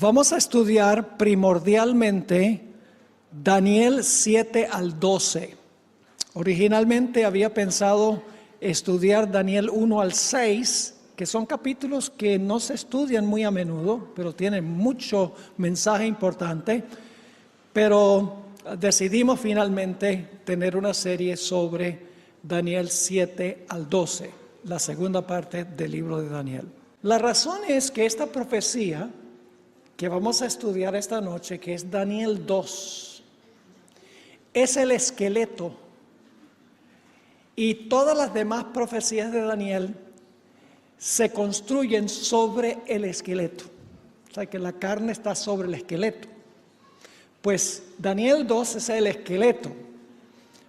Vamos a estudiar primordialmente Daniel 7 al 12. Originalmente había pensado estudiar Daniel 1 al 6, que son capítulos que no se estudian muy a menudo, pero tienen mucho mensaje importante. Pero decidimos finalmente tener una serie sobre Daniel 7 al 12, la segunda parte del libro de Daniel. La razón es que esta profecía que vamos a estudiar esta noche, que es Daniel 2, es el esqueleto, y todas las demás profecías de Daniel se construyen sobre el esqueleto. O sea que la carne está sobre el esqueleto. Pues Daniel 2 es el esqueleto,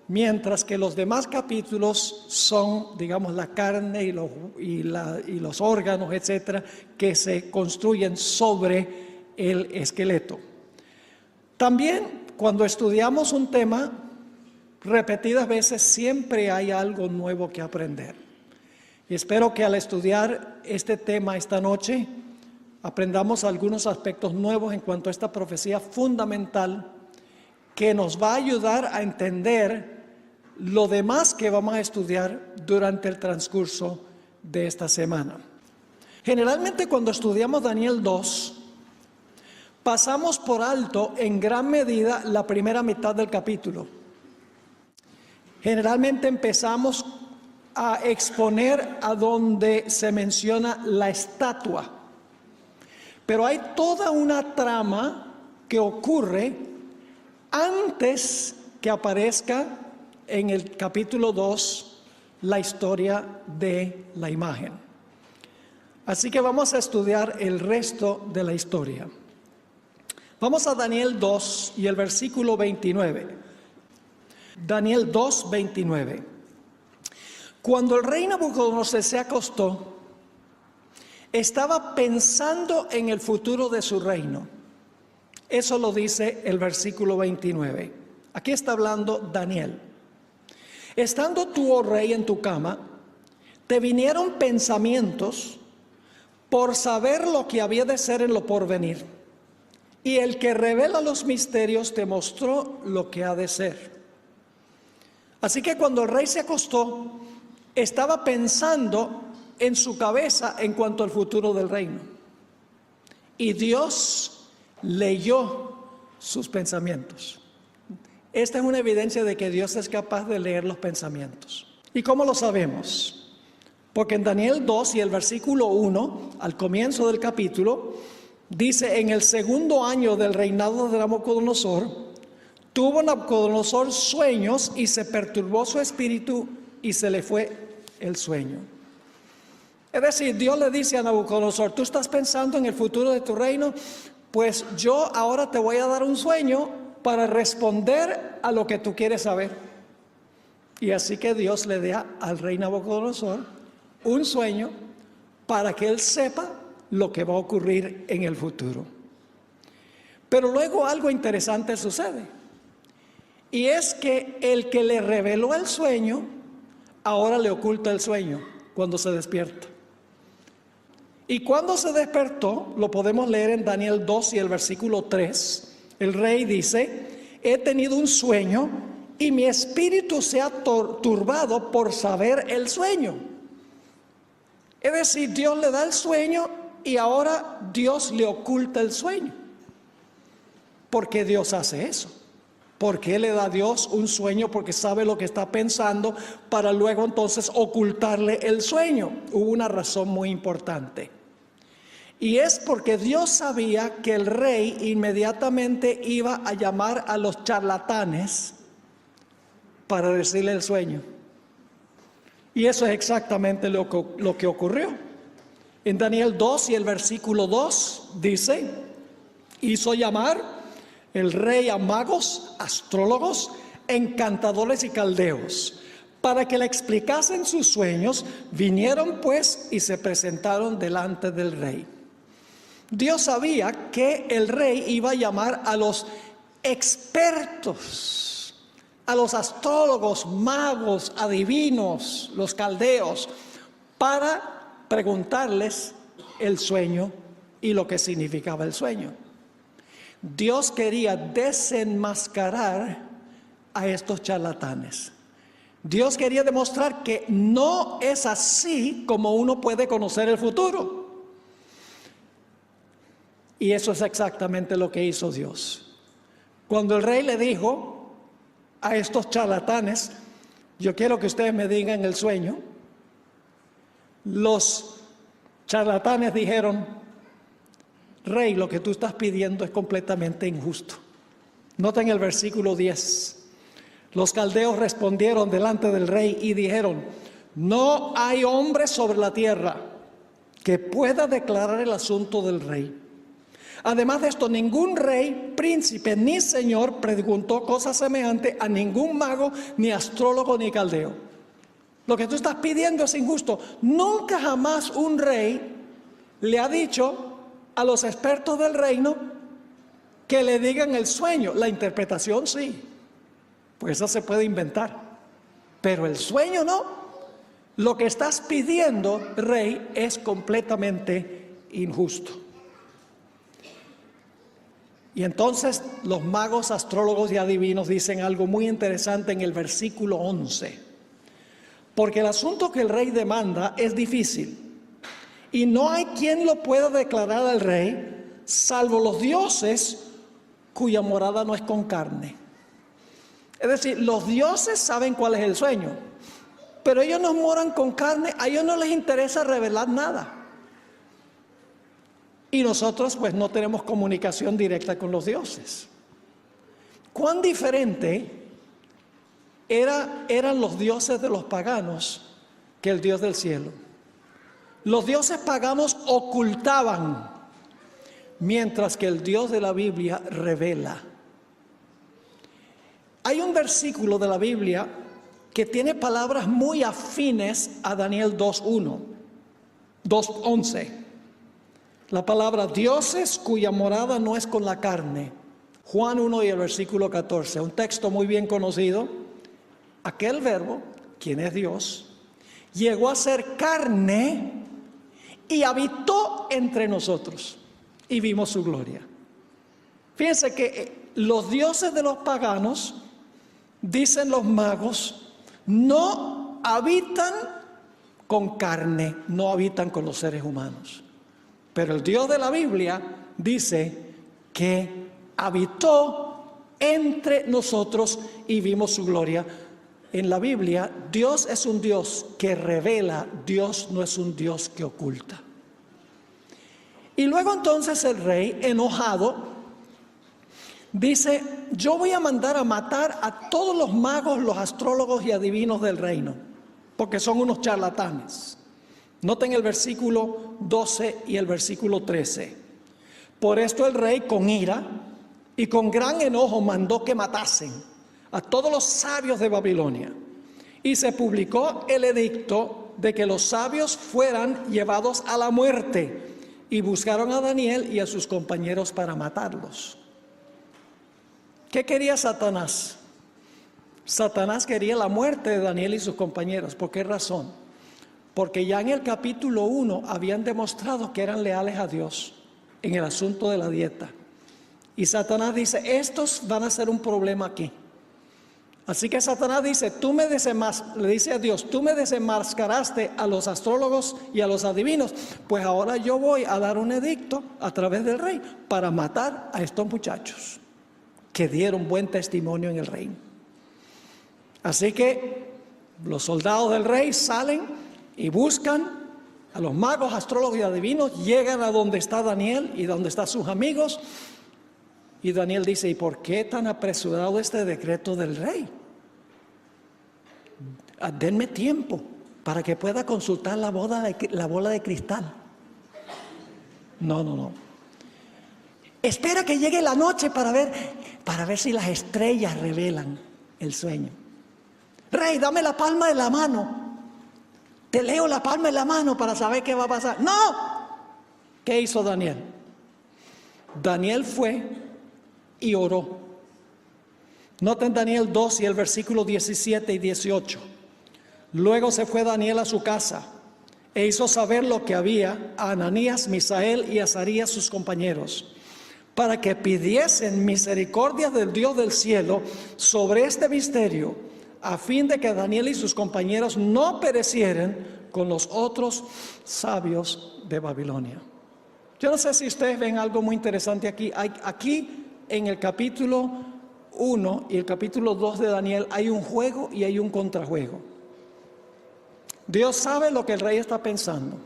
mientras que los demás capítulos son, digamos, la carne y los órganos, etcétera, que se construyen sobre el esqueleto. También cuando estudiamos un tema repetidas veces, siempre hay algo nuevo que aprender. Y espero que al estudiar este tema esta noche aprendamos algunos aspectos nuevos en cuanto a esta profecía fundamental que nos va a ayudar a entender lo demás que vamos a estudiar durante el transcurso de esta semana. Generalmente cuando estudiamos Daniel 2, pasamos por alto en gran medida la primera mitad del capítulo. Generalmente empezamos a exponer a donde se menciona la estatua. Pero hay toda una trama que ocurre antes que aparezca en el capítulo 2 la historia de la imagen. Así que vamos a estudiar el resto de la historia. Vamos a Daniel 2 y el versículo 29. Daniel 2, 29. Cuando el rey Nabucodonosor se acostó, estaba pensando en el futuro de su reino. Eso lo dice el versículo 29. Aquí está hablando Daniel. Estando tú, oh rey, en tu cama, te vinieron pensamientos por saber lo que había de ser en lo porvenir. Y el que revela los misterios te mostró lo que ha de ser. Así que cuando el rey se acostó, estaba pensando en su cabeza en cuanto al futuro del reino. Y Dios leyó sus pensamientos. Esta es una evidencia de que Dios es capaz de leer los pensamientos. ¿Y cómo lo sabemos? Porque en Daniel 2 y el versículo 1, al comienzo del capítulo, dice: en el segundo año del reinado de Nabucodonosor, tuvo Nabucodonosor sueños y se perturbó su espíritu y se le fue el sueño. Es decir, Dios le dice a Nabucodonosor: tú estás pensando en el futuro de tu reino, pues yo ahora te voy a dar un sueño para responder a lo que tú quieres saber. Y así que Dios le da al rey Nabucodonosor un sueño para que él sepa lo que va a ocurrir en el futuro. Pero luego algo interesante sucede, y es que el que le reveló el sueño ahora le oculta el sueño cuando se despierta. Y cuando se despertó, lo podemos leer en Daniel 2 y el versículo 3. El rey dice: he tenido un sueño y mi espíritu se ha turbado por saber el sueño. Es decir, Dios le da el sueño y ahora Dios le oculta el sueño. ¿Por qué Dios hace eso? ¿Por qué le da a Dios un sueño? Porque sabe lo que está pensando para luego entonces ocultarle el sueño. Hubo una razón muy importante. Y es porque Dios sabía que el rey inmediatamente iba a llamar a los charlatanes para decirle el sueño. Y eso es exactamente lo que ocurrió. En Daniel 2 y el versículo 2 dice: hizo llamar el rey a magos, astrólogos, encantadores y caldeos, para que le explicasen sus sueños. Vinieron pues y se presentaron delante del rey. Dios sabía que el rey iba a llamar a los expertos, a los astrólogos, magos, adivinos, los caldeos, para preguntarles el sueño y lo que significaba el sueño. Dios quería desenmascarar a estos charlatanes. Dios quería demostrar que no es así como uno puede conocer el futuro. Y eso es exactamente lo que hizo Dios. Cuando el rey le dijo a estos charlatanes, yo quiero que ustedes me digan el sueño, los charlatanes dijeron, rey, lo que tú estás pidiendo es completamente injusto. Noten el versículo 10. Los caldeos respondieron delante del rey y dijeron, no hay hombre sobre la tierra que pueda declarar el asunto del rey. Además de esto, ningún rey, príncipe ni señor preguntó cosa semejante a ningún mago, ni astrólogo, ni caldeo. Lo que tú estás pidiendo es injusto. Nunca jamás un rey le ha dicho a los expertos del reino que le digan el sueño. La interpretación sí, pues esa se puede inventar, pero el sueño no. Lo que estás pidiendo, rey, es completamente injusto. Y entonces los magos, astrólogos y adivinos dicen algo muy interesante en el versículo 11. Porque el asunto que el rey demanda es difícil y no hay quien lo pueda declarar al rey, salvo los dioses cuya morada no es con carne. Es decir, los dioses saben cuál es el sueño, pero ellos no moran con carne, a ellos no les interesa revelar nada. Y nosotros pues no tenemos comunicación directa con los dioses. ¿Cuán diferente eran los dioses de los paganos que el Dios del cielo? Los dioses paganos ocultaban, mientras que el Dios de la Biblia revela. Hay un versículo de la Biblia que tiene palabras muy afines a Daniel 2:1, 2:11. La palabra dioses cuya morada no es con la carne. Juan 1 y el versículo 14, un texto muy bien conocido. Aquel verbo, quien es Dios, llegó a ser carne y habitó entre nosotros y vimos su gloria. Fíjense que los dioses de los paganos, dicen los magos, no habitan con carne, no habitan con los seres humanos. Pero el Dios de la Biblia dice que habitó entre nosotros y vimos su gloria. En la Biblia, Dios es un Dios que revela, Dios no es un Dios que oculta. Y luego entonces el rey, enojado, dice, yo voy a mandar a matar a todos los magos, los astrólogos y adivinos del reino, porque son unos charlatanes. Noten el versículo 12 y el versículo 13. Por esto el rey con ira y con gran enojo mandó que matasen a todos los sabios de Babilonia. Y se publicó el edicto de que los sabios fueran llevados a la muerte. Y buscaron a Daniel y a sus compañeros para matarlos. ¿Qué quería Satanás? Satanás quería la muerte de Daniel y sus compañeros. ¿Por qué razón? Porque ya en el capítulo 1 habían demostrado que eran leales a Dios en el asunto de la dieta. Y Satanás dice, estos van a ser un problema aquí. Así que Satanás dice, le dice a Dios, tú me desenmascaraste a los astrólogos y a los adivinos, pues ahora yo voy a dar un edicto a través del rey para matar a estos muchachos que dieron buen testimonio en el reino. Así que los soldados del rey salen y buscan a los magos, astrólogos y adivinos, llegan a donde está Daniel y donde están sus amigos. Y Daniel dice, ¿y por qué tan apresurado este decreto del rey? Denme tiempo para que pueda consultar la bola de cristal. No. Espera que llegue la noche para ver si las estrellas revelan el sueño. Rey, dame la palma de la mano. Te leo la palma de la mano para saber qué va a pasar. ¡No! ¿Qué hizo Daniel? Daniel fue y oró. Noten Daniel 2 y el versículo 17 y 18. Luego se fue Daniel a su casa e hizo saber lo que había a Ananías, Misael y Azarías sus compañeros. para que pidiesen misericordia del Dios del cielo sobre este misterio, a fin de que Daniel y sus compañeros no perecieran con los otros sabios de Babilonia. Yo no sé si ustedes ven algo muy interesante aquí. Aquí en el capítulo 1 y el capítulo 2 de Daniel hay un juego y hay un contrajuego. Dios sabe lo que el rey está pensando.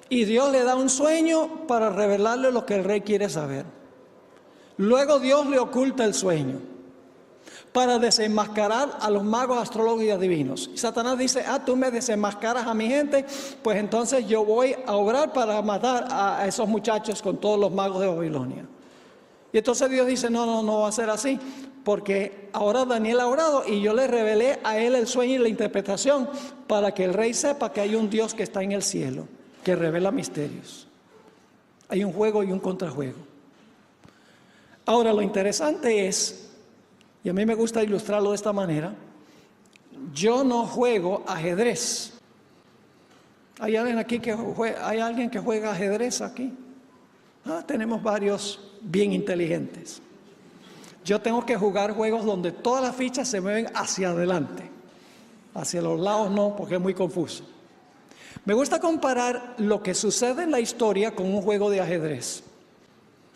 Y Dios le da un sueño para revelarle lo que el rey quiere saber. Luego Dios le oculta el sueño para desenmascarar a los magos, astrólogos y adivinos. Y Satanás dice, tú me desenmascaras a mi gente, pues entonces yo voy a obrar para matar a esos muchachos con todos los magos de Babilonia. Y entonces Dios dice, no va a ser así, porque ahora Daniel ha orado y yo le revelé a él el sueño y la interpretación para que el rey sepa que hay un Dios que está en el cielo, que revela misterios. Hay un juego y un contrajuego. Ahora lo interesante es, y a mí me gusta ilustrarlo de esta manera, yo no juego ajedrez. ¿Hay alguien aquí ¿hay alguien que juega ajedrez aquí? Tenemos varios bien inteligentes. Yo tengo que jugar juegos donde todas las fichas se mueven hacia adelante. Hacia los lados no, porque es muy confuso. Me gusta comparar lo que sucede en la historia con un juego de ajedrez.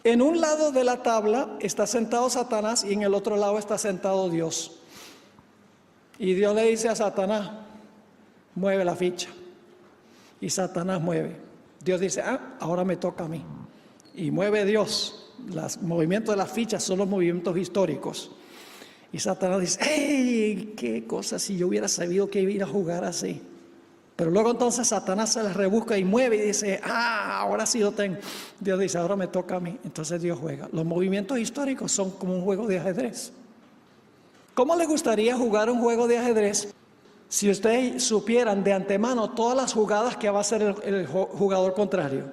En un lado de la tabla está sentado Satanás y en el otro lado está sentado Dios. Y Dios le dice a Satanás, mueve la ficha. Y Satanás mueve. Dios dice, ahora me toca a mí. Y mueve Dios. Los movimientos de las fichas son los movimientos históricos. Y Satanás dice, ¡hey! ¡Qué cosa si yo hubiera sabido que iba a jugar así! Pero luego entonces Satanás se las rebusca y mueve y dice, ahora sí lo tengo. Dios dice, ahora me toca a mí. Entonces Dios juega. Los movimientos históricos son como un juego de ajedrez. ¿Cómo le gustaría jugar un juego de ajedrez si ustedes supieran de antemano todas las jugadas que va a hacer el jugador contrario?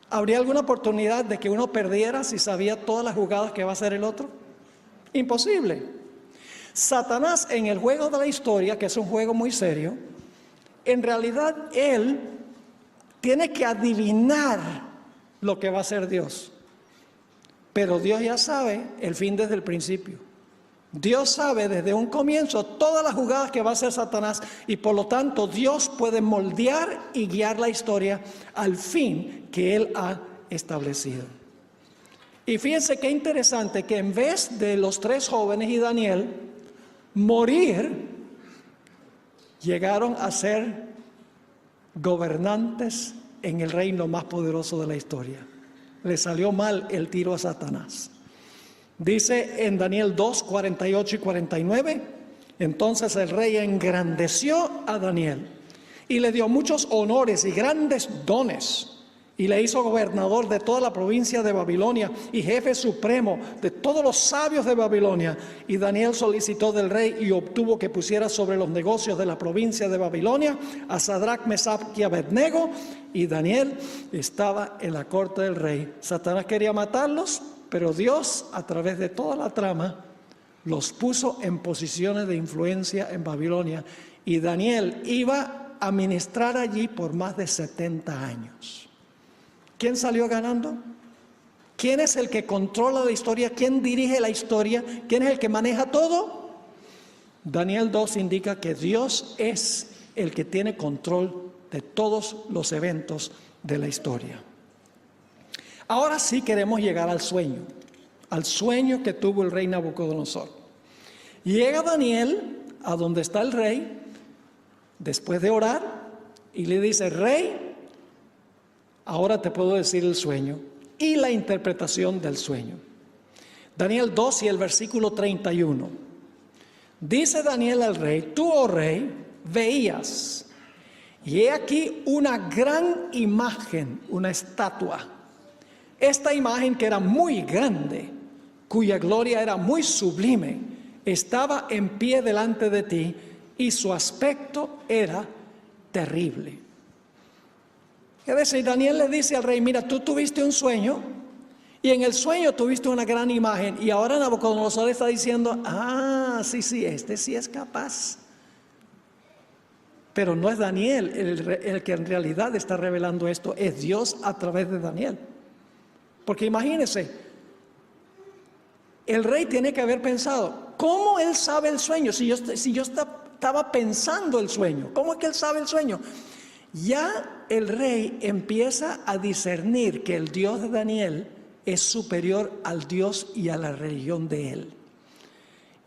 ¿Habría alguna oportunidad de que uno perdiera si sabía todas las jugadas que va a hacer el otro? Imposible. Satanás en el juego de la historia, que es un juego muy serio, en realidad él tiene que adivinar lo que va a hacer Dios. Pero Dios ya sabe el fin desde el principio. Dios sabe desde un comienzo todas las jugadas que va a hacer Satanás y por lo tanto Dios puede moldear y guiar la historia al fin que Él ha establecido. Y fíjense qué interesante que en vez de los tres jóvenes y Daniel morir, llegaron a ser gobernantes en el reino más poderoso de la historia. Le salió mal el tiro a Satanás. Dice en Daniel 2, 48 y 49, entonces el rey engrandeció a Daniel y le dio muchos honores y grandes dones. Y le hizo gobernador de toda la provincia de Babilonia y jefe supremo de todos los sabios de Babilonia. Y Daniel solicitó del rey y obtuvo que pusiera sobre los negocios de la provincia de Babilonia a Sadrach, Mesach y Abednego. Y Daniel estaba en la corte del rey. Satanás quería matarlos, pero Dios, a través de toda la trama, los puso en posiciones de influencia en Babilonia. Y Daniel iba a ministrar allí por más de 70 años. ¿Quién salió ganando? ¿Quién es el que controla la historia? ¿Quién dirige la historia? ¿Quién es el que maneja todo? Daniel 2 indica que Dios es el que tiene control de todos los eventos de la historia. Ahora sí queremos llegar al sueño que tuvo el rey Nabucodonosor. Llega Daniel a donde está el rey, después de orar, y le dice, rey, ahora te puedo decir el sueño y la interpretación del sueño. Daniel 2 y el versículo 31. Dice Daniel al rey, tú, oh rey, veías, y he aquí una gran imagen, una estatua. Esta imagen que era muy grande, cuya gloria era muy sublime, estaba en pie delante de ti y su aspecto era terrible. Es decir, Daniel le dice al rey, mira, tú tuviste un sueño y en el sueño tuviste una gran imagen y ahora Nabucodonosor está diciendo, sí, este sí es capaz. Pero no es Daniel el que en realidad está revelando esto, es Dios a través de Daniel. Porque imagínense, el rey tiene que haber pensado, ¿cómo él sabe el sueño? Si yo estaba pensando el sueño, ¿cómo es que él sabe el sueño? Ya el rey empieza a discernir que el Dios de Daniel es superior al Dios y a la religión de él.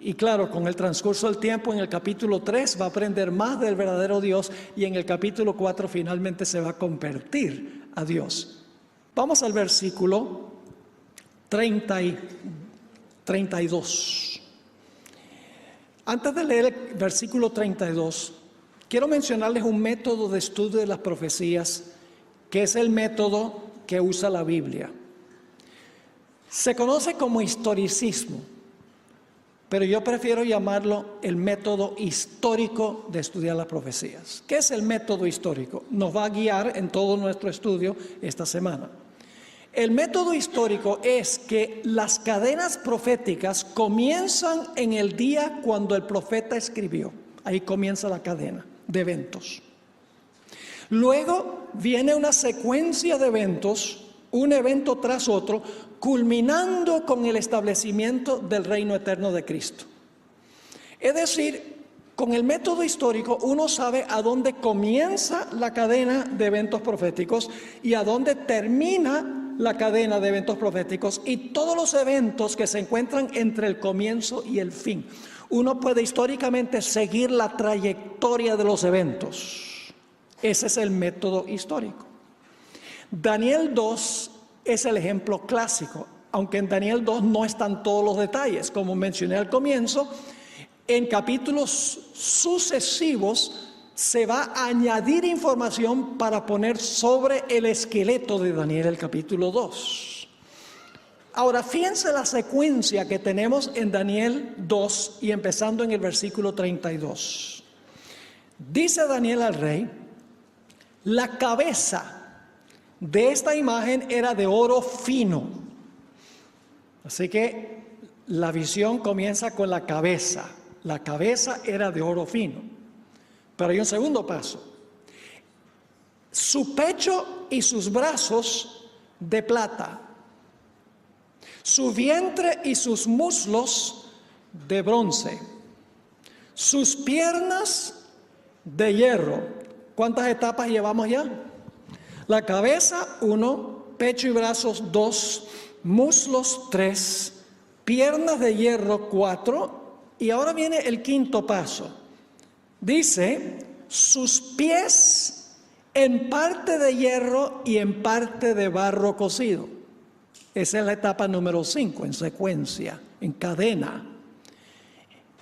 Y claro, con el transcurso del tiempo, en el capítulo 3 va a aprender más del verdadero Dios y en el capítulo 4 finalmente se va a convertir a Dios. Vamos al versículo 32. Antes de leer el versículo 32, quiero mencionarles un método de estudio de las profecías que es el método que usa la Biblia. Se conoce como historicismo, pero yo prefiero llamarlo el método histórico de estudiar las profecías. ¿Qué es el método histórico? Nos va a guiar en todo nuestro estudio esta semana. El método histórico es que las cadenas proféticas comienzan en el día cuando el profeta escribió. Ahí comienza la cadena de eventos. Luego viene una secuencia de eventos, un evento tras otro, culminando con el establecimiento del reino eterno de Cristo. Es decir, con el método histórico uno sabe a dónde comienza la cadena de eventos proféticos y a dónde termina la cadena de eventos proféticos y todos los eventos que se encuentran entre el comienzo y el fin. Uno puede históricamente seguir la trayectoria de los eventos. Ese es el método histórico. Daniel 2 es el ejemplo clásico, aunque en Daniel 2 no están todos los detalles, como mencioné al comienzo. En capítulos sucesivos se va a añadir información para poner sobre el esqueleto de Daniel el capítulo 2. Ahora, fíjense la secuencia que tenemos en Daniel 2 y empezando en el versículo 32. Dice Daniel al rey, la cabeza de esta imagen era de oro fino. Así que la visión comienza con la cabeza. La cabeza era de oro fino. Pero hay un segundo paso. Su pecho y sus brazos de plata. Su vientre y sus muslos de bronce. Sus piernas de hierro. ¿Cuántas etapas llevamos ya? La cabeza, 1, pecho y brazos, 2, muslos, 3, piernas de hierro, 4, y ahora viene el quinto paso. Dice, sus pies en parte de hierro y en parte de barro cocido. Esa es la etapa número 5, en secuencia, en cadena.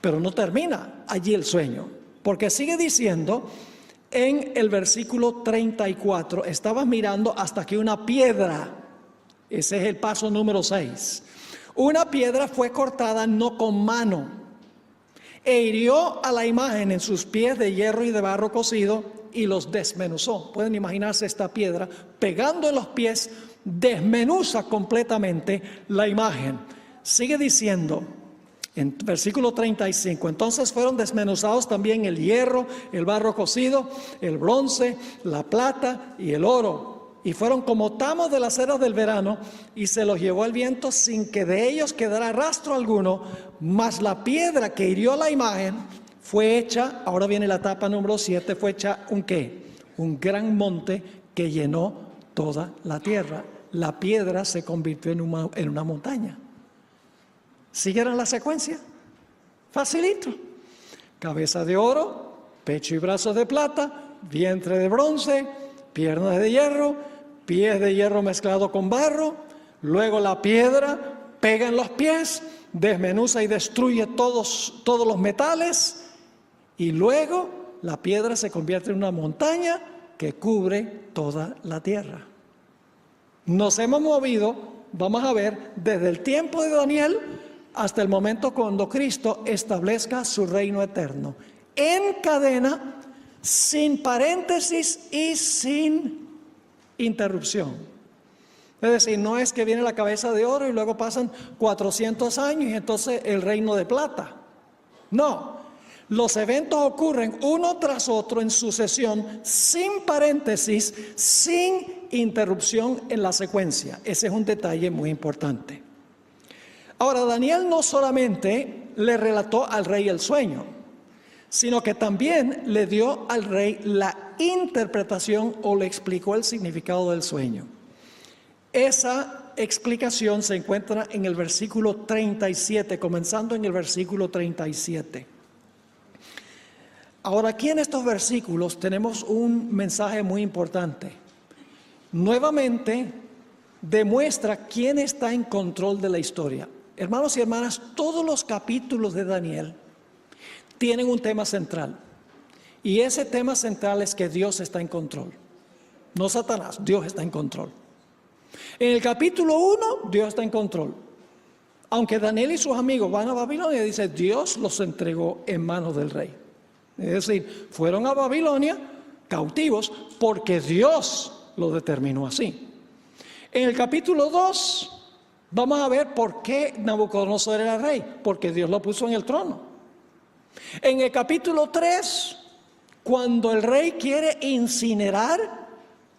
Pero no termina allí el sueño, porque sigue diciendo... En el versículo 34, estabas mirando hasta que una piedra, ese es el paso número 6, una piedra fue cortada no con mano e hirió a la imagen en sus pies de hierro y de barro cocido y los desmenuzó. Pueden imaginarse esta piedra pegando en los pies, desmenuza completamente la imagen. Sigue diciendo en versículo 35, entonces fueron desmenuzados también el hierro, el barro cocido, el bronce, la plata y el oro. Y fueron como tamos de las eras del verano, y se los llevó el viento sin que de ellos quedara rastro alguno, mas la piedra que hirió la imagen fue hecha, ahora viene la etapa número 7, fue hecha ¿un qué? Un gran monte que llenó toda la tierra. La piedra se convirtió en una montaña. ¿Siguieron la secuencia? Facilito. Cabeza de oro, pecho y brazos de plata, vientre de bronce, piernas de hierro, pies de hierro mezclado con barro. Luego la piedra pega en los pies, desmenuza y destruye todos los metales. Y luego la piedra se convierte en una montaña que cubre toda la tierra. Nos hemos movido, vamos a ver, desde el tiempo de Daniel hasta el momento cuando Cristo establezca su reino eterno, en cadena, sin paréntesis y sin interrupción. Es decir, no es que viene la cabeza de oro y luego pasan 400 años y entonces el reino de plata. No, Los eventos ocurren uno tras otro en sucesión, sin paréntesis, sin interrupción en la secuencia. Ese es un detalle muy importante. Ahora, Daniel no solamente le relató al rey el sueño, sino que también le dio al rey la interpretación o le explicó el significado del sueño. Esa explicación se encuentra en el versículo 37, comenzando en el versículo 37. Ahora, aquí en estos versículos tenemos un mensaje muy importante. Nuevamente demuestra quién está en control de la historia. Hermanos y hermanas, todos los capítulos de Daniel tienen un tema central. Y ese tema central es que Dios está en control. No Satanás, Dios está en control. En el capítulo 1, Dios está en control. Aunque Daniel y sus amigos van a Babilonia, dice, Dios los entregó en manos del rey. Es decir, fueron a Babilonia cautivos porque Dios lo determinó así. En el capítulo 2 vamos a ver por qué Nabucodonosor era rey, porque Dios lo puso en el trono. En el capítulo 3, cuando el rey quiere incinerar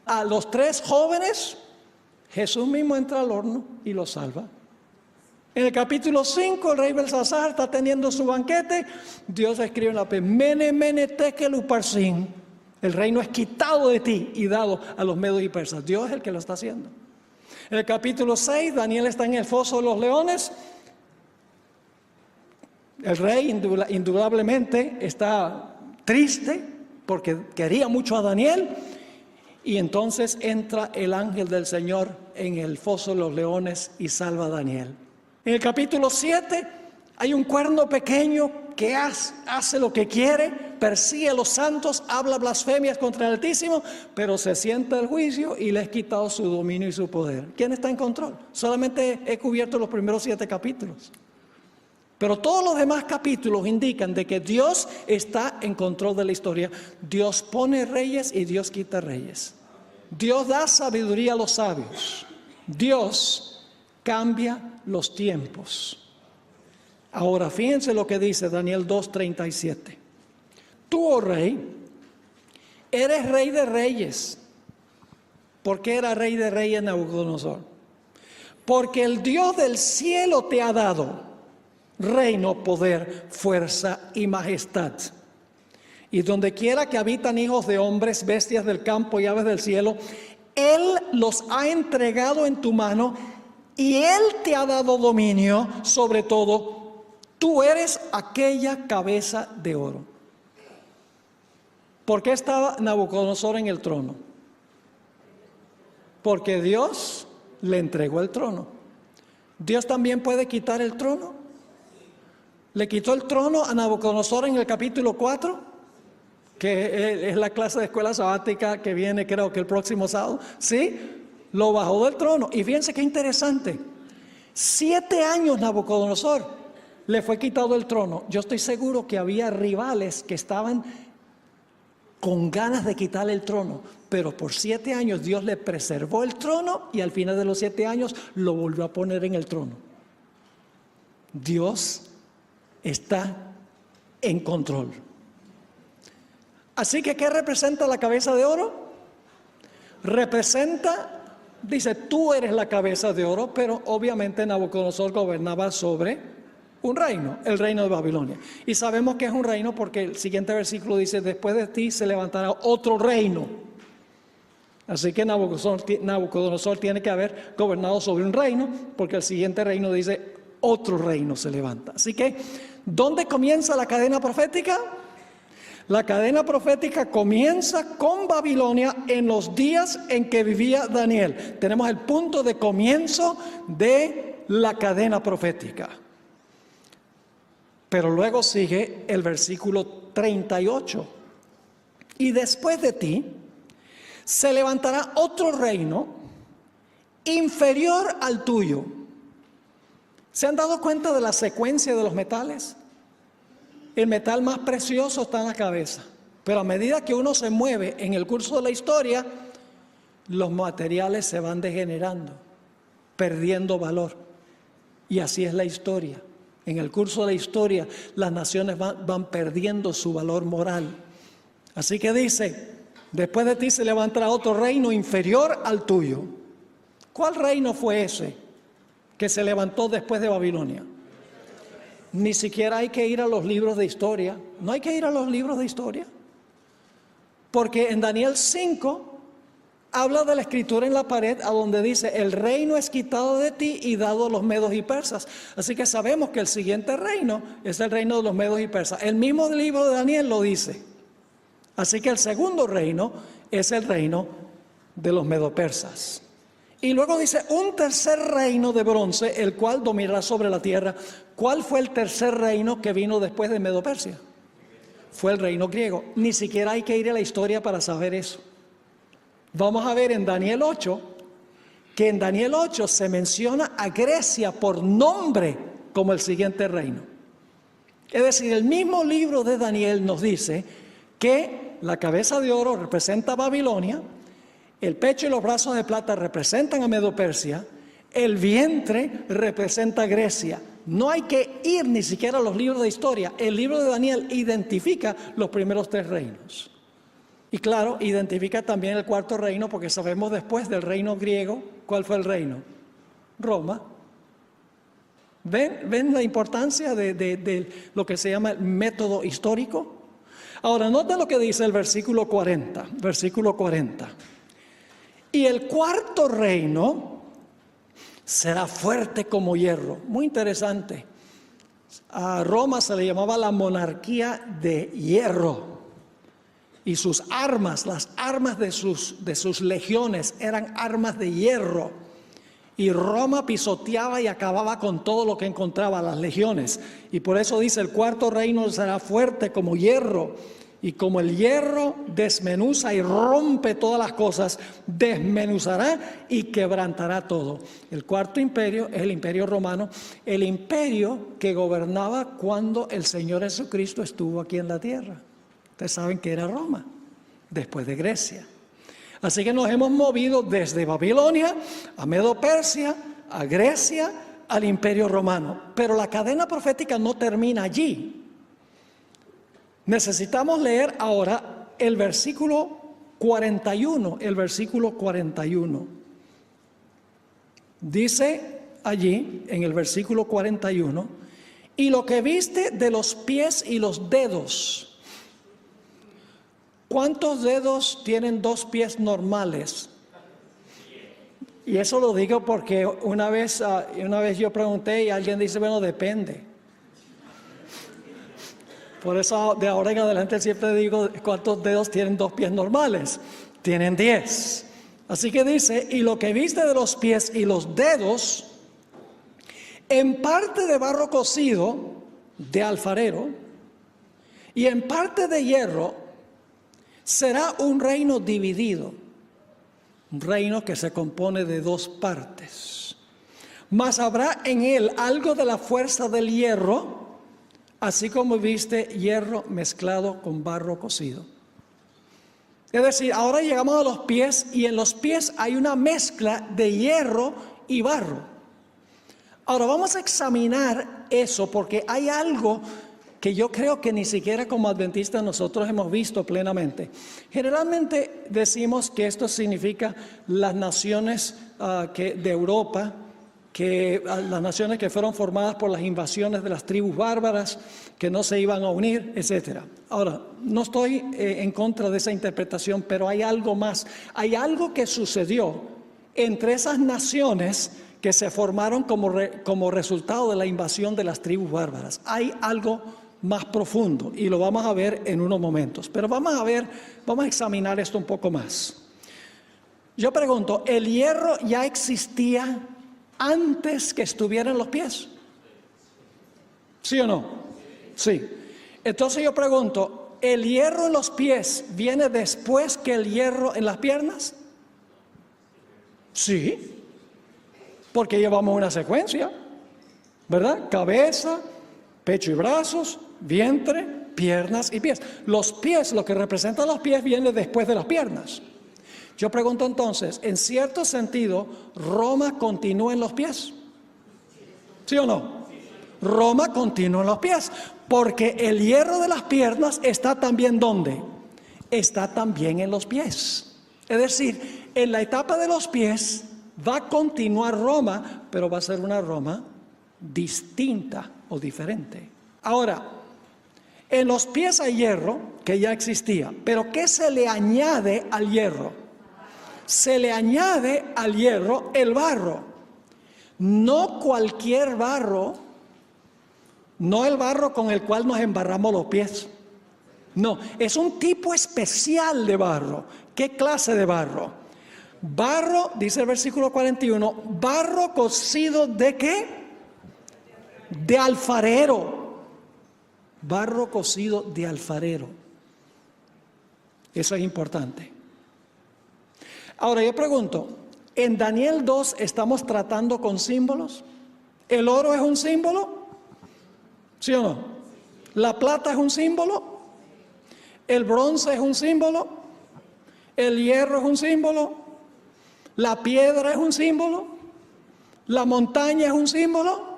a los 3 jóvenes, Jesús mismo entra al horno y los salva. En el capítulo 5, el rey Belsasar está teniendo su banquete. Dios escribe en la pared, Mene, Mene, Tekel, Uparsin. El reino es quitado de ti y dado a los medos y persas. Dios es el que lo está haciendo. En el capítulo 6, Daniel está en el foso de los leones. El rey indudablemente está triste porque quería mucho a Daniel. Y entonces entra el ángel del Señor en el foso de los leones y salva a Daniel. En el capítulo 7 hay un cuerno pequeño que hace lo que quiere, persigue a los santos, habla blasfemias contra el Altísimo, pero se sienta el juicio y le es quitado su dominio y su poder. ¿Quién está en control? Solamente he cubierto los primeros 7 capítulos. Pero todos los demás capítulos indican de que Dios está en control de la historia. Dios pone reyes y Dios quita reyes. Dios da sabiduría a los sabios. Dios cambia los tiempos. Ahora, fíjense lo que dice Daniel 2:37. Tú, oh rey, eres rey de reyes. ¿Por qué era rey de reyes Nabucodonosor? Porque el Dios del cielo te ha dado reino, poder, fuerza y majestad. Y donde quiera que habitan hijos de hombres, bestias del campo y aves del cielo, Él los ha entregado en tu mano y Él te ha dado dominio sobre todo. Tú eres aquella cabeza de oro. ¿Por qué estaba Nabucodonosor en el trono? Porque Dios le entregó el trono. ¿Dios también puede quitar el trono? Le quitó el trono a Nabucodonosor en el capítulo 4, que es la clase de escuela sabática que viene creo que el próximo sábado. Sí, lo bajó del trono. Y fíjense qué interesante. 7 años Nabucodonosor le fue quitado el trono. Yo estoy seguro que había rivales que estaban con ganas de quitarle el trono. Pero por 7 años Dios le preservó el trono y al final de los 7 años lo volvió a poner en el trono. Dios está en control. Así que, ¿qué representa la cabeza de oro? Representa, dice, tú eres la cabeza de oro, pero obviamente Nabucodonosor gobernaba sobre un reino, el reino de Babilonia. Y sabemos que es un reino porque el siguiente versículo dice, después de ti se levantará otro reino. Así que Nabucodonosor tiene que haber gobernado sobre un reino, porque el siguiente reino dice, otro reino se levanta. Así que, ¿dónde comienza la cadena profética? La cadena profética comienza con Babilonia en los días en que vivía Daniel. Tenemos el punto de comienzo de la cadena profética. Pero luego sigue el versículo 38. Y después de ti se levantará otro reino inferior al tuyo. ¿Se han dado cuenta de la secuencia de los metales? El metal más precioso está en la cabeza, pero a medida que uno se mueve en el curso de la historia, los materiales se van degenerando, perdiendo valor. Y así es la historia. En el curso de la historia, las naciones van perdiendo su valor moral. Así que dice, después de ti se levantará otro reino inferior al tuyo. ¿Cuál reino fue ese que se levantó después de Babilonia? Ni siquiera hay que ir a los libros de historia. No hay que ir a los libros de historia. Porque en Daniel 5 habla de la escritura en la pared a donde dice, el reino es quitado de ti y dado a los medos y persas. Así que sabemos que el siguiente reino es el reino de los medos y persas. El mismo libro de Daniel lo dice. Así que el segundo reino es el reino de los medo-persas. Y luego dice, un tercer reino de bronce, el cual dominará sobre la tierra. ¿Cuál fue el tercer reino que vino después de Medo-Persia? Fue el reino griego. Ni siquiera hay que ir a la historia para saber eso. Vamos a ver en Daniel 8, que en Daniel 8 se menciona a Grecia por nombre como el siguiente reino. Es decir, el mismo libro de Daniel nos dice que la cabeza de oro representa a Babilonia, el pecho y los brazos de plata representan a Medo-Persia, el vientre representa a Grecia. No hay que ir ni siquiera a los libros de historia. El libro de Daniel identifica los primeros tres reinos. Y claro, identifica también el cuarto reino, porque sabemos después del reino griego, ¿cuál fue el reino? Roma. ¿Ven la importancia de lo que se llama el método histórico? Ahora, nota lo que dice el versículo 40. Versículo 40. Y el cuarto reino será fuerte como hierro. Muy interesante. A Roma se le llamaba la monarquía de hierro. Y sus armas, las armas de sus legiones eran armas de hierro. Y Roma pisoteaba y acababa con todo lo que encontraba, las legiones. Y por eso dice, el cuarto reino será fuerte como hierro. Y como el hierro desmenuza y rompe todas las cosas, desmenuzará y quebrantará todo. El cuarto imperio es el imperio romano, el imperio que gobernaba cuando el Señor Jesucristo estuvo aquí en la tierra. Ustedes saben que era Roma, después de Grecia. Así que nos hemos movido desde Babilonia a Medo-Persia, a Grecia, al imperio romano. Pero la cadena profética no termina allí. Necesitamos leer ahora el versículo 41, el versículo 41. Dice allí, en el versículo 41, y lo que viste de los pies y los dedos. ¿Cuántos dedos tienen dos pies normales? Y eso lo digo porque una vez yo pregunté y alguien dice, bueno, depende. Por eso de ahora en adelante siempre digo, ¿cuántos dedos tienen dos pies normales? Tienen 10. Así que dice, y lo que viste de los pies y los dedos, en parte de barro cocido de alfarero y en parte de hierro, será un reino dividido, un reino que se compone de dos partes. Mas habrá en él algo de la fuerza del hierro, así como viste hierro mezclado con barro cocido. Es decir, ahora llegamos a los pies y en los pies hay una mezcla de hierro y barro. Ahora vamos a examinar eso porque hay algo que yo creo que ni siquiera como adventistas nosotros hemos visto plenamente. Generalmente decimos que esto significa las naciones de Europa, las naciones que fueron formadas por las invasiones de las tribus bárbaras, que no se iban a unir, etc. Ahora, no estoy en contra de esa interpretación, pero hay algo más. Hay algo que sucedió entre esas naciones que se formaron como resultado de la invasión de las tribus bárbaras. Hay algo más profundo y lo vamos a ver en unos momentos. Pero vamos a examinar esto un poco más. Yo pregunto, ¿el hierro ya existía antes que estuvieran los pies? ¿Sí o no? Sí. Entonces yo pregunto, ¿el hierro en los pies viene después que el hierro en las piernas? Sí. Porque llevamos una secuencia, ¿verdad? Cabeza, pecho y brazos, vientre, piernas y pies. Los pies, lo que representan los pies, viene después de las piernas. Yo pregunto entonces, en cierto sentido, ¿Roma continúa en los pies? ¿Sí o no? Roma continúa en los pies, porque el hierro de las piernas está también ¿dónde? Está también en los pies. Es decir, en la etapa de los pies va a continuar Roma, pero va a ser una Roma distinta o diferente. Ahora, en los pies hay hierro que ya existía, pero ¿qué se le añade al hierro? Se le añade al hierro el barro. No cualquier barro, no el barro con el cual nos embarramos los pies. No, es un tipo especial de barro. ¿Qué clase de barro? Barro, dice el versículo 41, barro cocido ¿de qué? De alfarero. Barro cocido de alfarero. Eso es importante. Ahora yo pregunto, en Daniel 2 estamos tratando con símbolos. ¿El oro es un símbolo? ¿Sí o no? ¿La plata es un símbolo? ¿El bronce es un símbolo? ¿El hierro es un símbolo? ¿La piedra es un símbolo? ¿La montaña es un símbolo?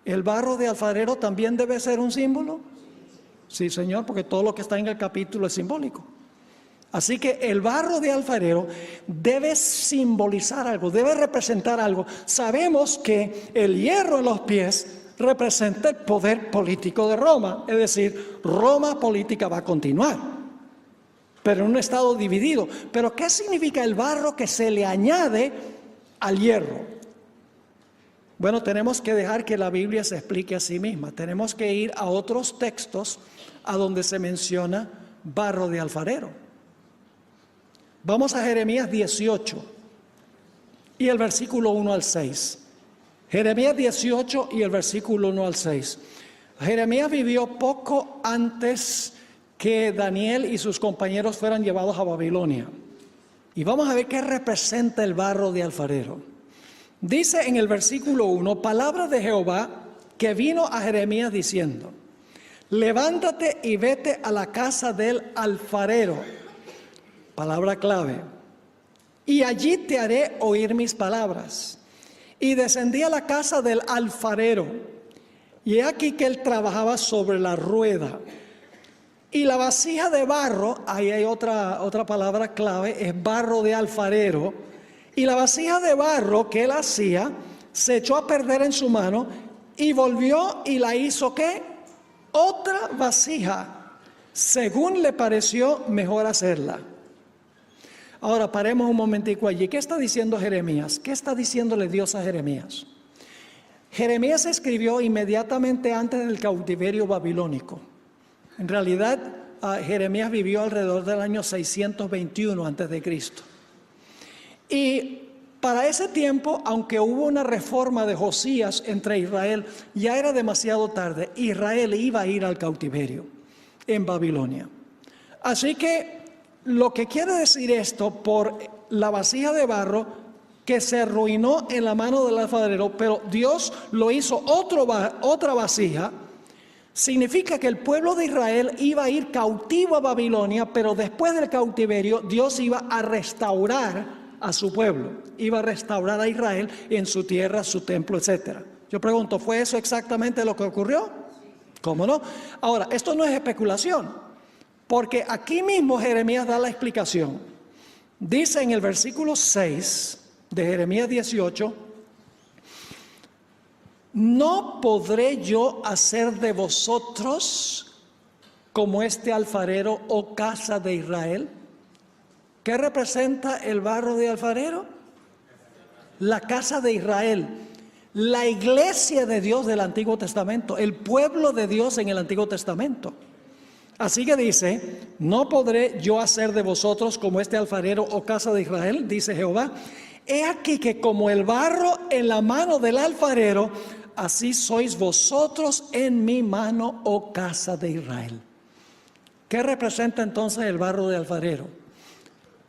¿El barro de alfarero también debe ser un símbolo? Sí, Señor, porque todo lo que está en el capítulo es simbólico. Así que el barro de alfarero debe simbolizar algo, debe representar algo. Sabemos que el hierro en los pies representa el poder político de Roma, es decir, Roma política va a continuar, pero en un estado dividido. Pero ¿qué significa el barro que se le añade al hierro? Bueno, tenemos que dejar que la Biblia se explique a sí misma. Tenemos que ir a otros textos a donde se menciona barro de alfarero. Vamos a Jeremías 18 y el versículo 1 al 6. Jeremías 18 y el versículo 1 al 6. Jeremías vivió poco antes que Daniel y sus compañeros fueran llevados a Babilonia. Y vamos a ver qué representa el barro de alfarero. Dice en el versículo 1, palabra de Jehová que vino a Jeremías diciendo, levántate y vete a la casa del alfarero. Palabra clave. Y allí te haré oír mis palabras. Y descendí a la casa del alfarero. Y he aquí que él trabajaba sobre la rueda. Y la vasija de barro, ahí hay otra palabra clave, es barro de alfarero. Y la vasija de barro que él hacía se echó a perder en su mano y volvió y la hizo ¿qué? Otra vasija, según le pareció mejor hacerla. Ahora paremos un momentico allí. ¿Qué está diciendo Jeremías? ¿Qué está diciéndole Dios a Jeremías? Jeremías escribió inmediatamente antes del cautiverio babilónico. En realidad, Jeremías vivió alrededor del año 621 antes de Cristo. Y para ese tiempo, aunque hubo una reforma de Josías entre Israel, ya era demasiado tarde. Israel iba a ir al cautiverio en Babilonia. Así que lo que quiere decir esto, por la vasija de barro que se arruinó en la mano del alfarero, pero Dios lo hizo otra vasija, significa que el pueblo de Israel iba a ir cautivo a Babilonia, pero después del cautiverio Dios iba a restaurar a su pueblo, iba a restaurar a Israel en su tierra, su templo, etc. Yo pregunto, ¿fue eso exactamente lo que ocurrió? ¿Cómo no? Ahora, esto no es especulación, porque aquí mismo Jeremías da la explicación. Dice en el versículo 6 de Jeremías 18, ¿no podré yo hacer de vosotros como este alfarero, oh casa de Israel? ¿Qué representa el barro de alfarero? La casa de Israel, la iglesia de Dios del Antiguo Testamento, el pueblo de Dios en el Antiguo Testamento. Así que dice, no podré yo hacer de vosotros como este alfarero o casa de Israel, dice Jehová. He aquí que como el barro en la mano del alfarero, así sois vosotros en mi mano, oh casa de Israel. ¿Qué representa entonces el barro de alfarero?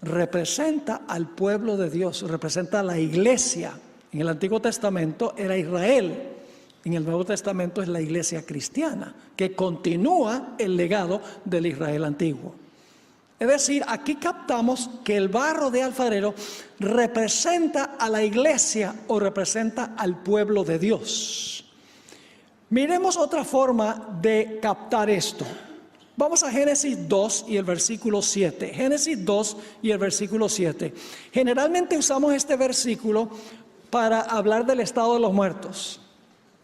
Representa al pueblo de Dios, representa a la iglesia. En el Antiguo Testamento era Israel, en el Nuevo Testamento es la iglesia cristiana, que continúa el legado del Israel antiguo. Es decir, aquí captamos que el barro de alfarero representa a la iglesia o representa al pueblo de Dios. Miremos otra forma de captar esto. Vamos a Génesis 2 y el versículo 7. Génesis 2 y el versículo 7. Generalmente usamos este versículo para hablar del estado de los muertos,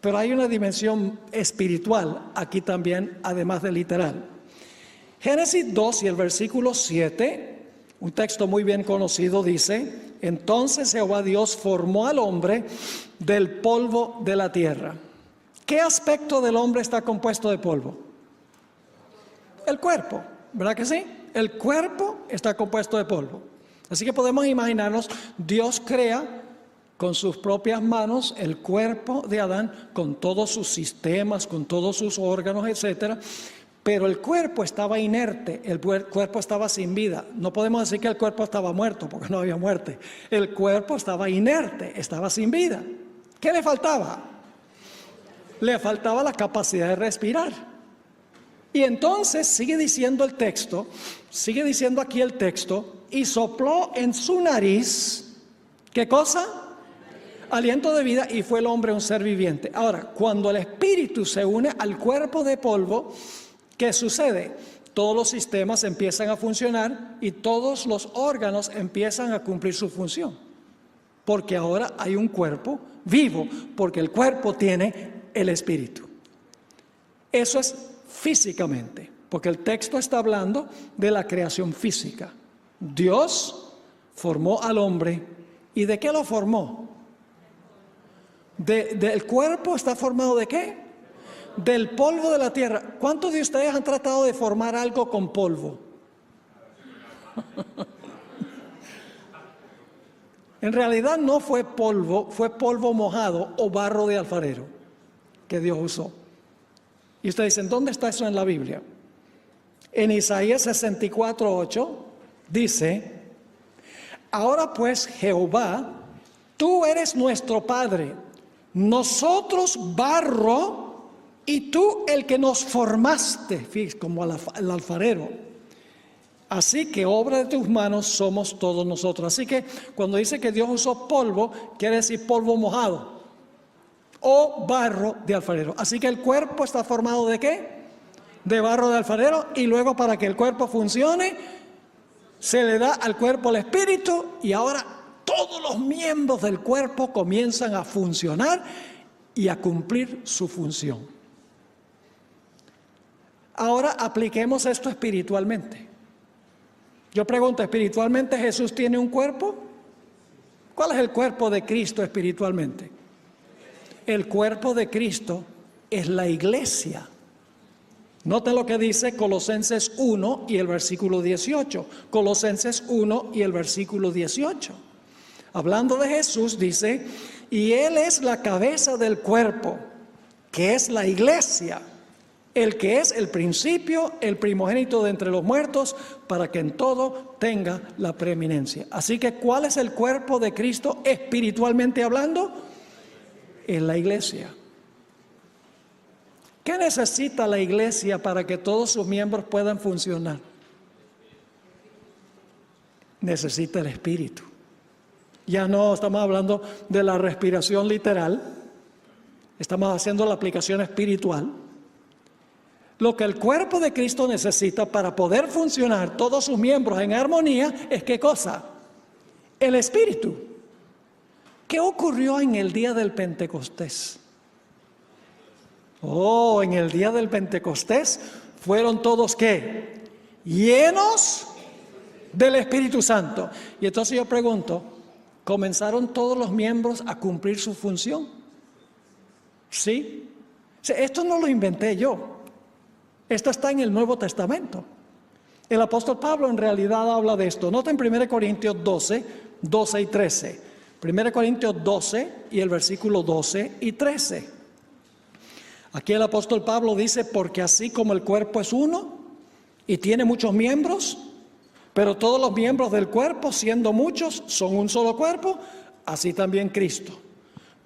pero hay una dimensión espiritual aquí también, además de literal. Génesis 2 y el versículo 7, un texto muy bien conocido, dice: entonces Jehová Dios formó al hombre del polvo de la tierra. ¿Qué aspecto del hombre está compuesto de polvo? El cuerpo, ¿verdad que sí? El cuerpo está compuesto de polvo. Así que podemos imaginarnos, Dios crea con sus propias manos el cuerpo de Adán, con todos sus sistemas, con todos sus órganos, etcétera. Pero el cuerpo estaba inerte, el cuerpo estaba sin vida. No podemos decir que el cuerpo estaba muerto, porque no había muerte. El cuerpo estaba inerte, estaba sin vida. ¿Qué le faltaba? Le faltaba la capacidad de respirar. Y entonces sigue diciendo el texto, sigue diciendo aquí el texto, y sopló en su nariz, ¿qué cosa? Aliento de vida, y fue el hombre un ser viviente. Ahora, cuando el espíritu se une al cuerpo de polvo, ¿qué sucede? Todos los sistemas empiezan a funcionar y todos los órganos empiezan a cumplir su función. Porque ahora hay un cuerpo vivo, porque el cuerpo tiene el espíritu. Eso es físicamente, porque el texto está hablando de la creación física. Dios formó al hombre. ¿Y de qué lo formó? ¿Del cuerpo está formado de qué? Del polvo de la tierra. ¿Cuántos de ustedes han tratado de formar algo con polvo? En realidad no fue polvo, fue polvo mojado o barro de alfarero que Dios usó. Y ustedes dicen, ¿dónde está eso en la Biblia? En Isaías 64:8 dice: ahora pues, Jehová, tú eres nuestro Padre, nosotros barro y tú el que nos formaste, fíjate, como el alfarero. Así que obra de tus manos somos todos nosotros. Así que cuando dice que Dios usó polvo, quiere decir polvo mojado o barro de alfarero. Así que el cuerpo está formado ¿de qué? De barro de alfarero, y luego para que el cuerpo funcione se le da al cuerpo el espíritu, y ahora todos los miembros del cuerpo comienzan a funcionar y a cumplir su función. Ahora apliquemos esto espiritualmente. Yo pregunto, ¿espiritualmente Jesús tiene un cuerpo? ¿Cuál es el cuerpo de Cristo espiritualmente? El cuerpo de Cristo es la iglesia. Noten lo que dice Colosenses 1 y el versículo 18. Colosenses 1 y el versículo 18. Hablando de Jesús dice: y Él es la cabeza del cuerpo, que es la iglesia, el que es el principio, el primogénito de entre los muertos, para que en todo tenga la preeminencia. Así que, ¿cuál es el cuerpo de Cristo espiritualmente hablando? Es la iglesia. ¿Qué necesita la iglesia para que todos sus miembros puedan funcionar? Necesita el espíritu. Ya no estamos hablando de la respiración literal, estamos haciendo la aplicación espiritual. Lo que el cuerpo de Cristo necesita para poder funcionar todos sus miembros en armonía es ¿qué cosa? El espíritu. ¿Qué ocurrió en el día del Pentecostés? Oh, en el día del Pentecostés fueron todos ¿qué? Llenos del Espíritu Santo. Y entonces yo pregunto, ¿comenzaron todos los miembros a cumplir su función? ¿Sí? O sea, esto no lo inventé yo. Esto está en el Nuevo Testamento. El apóstol Pablo en realidad habla de esto. Noten 1 Corintios 12, 12 y 13. 1 Corintios 12 y el versículo 12 y 13. Aquí el apóstol Pablo dice: porque así como el cuerpo es uno y tiene muchos miembros, pero todos los miembros del cuerpo, siendo muchos, son un solo cuerpo, así también Cristo.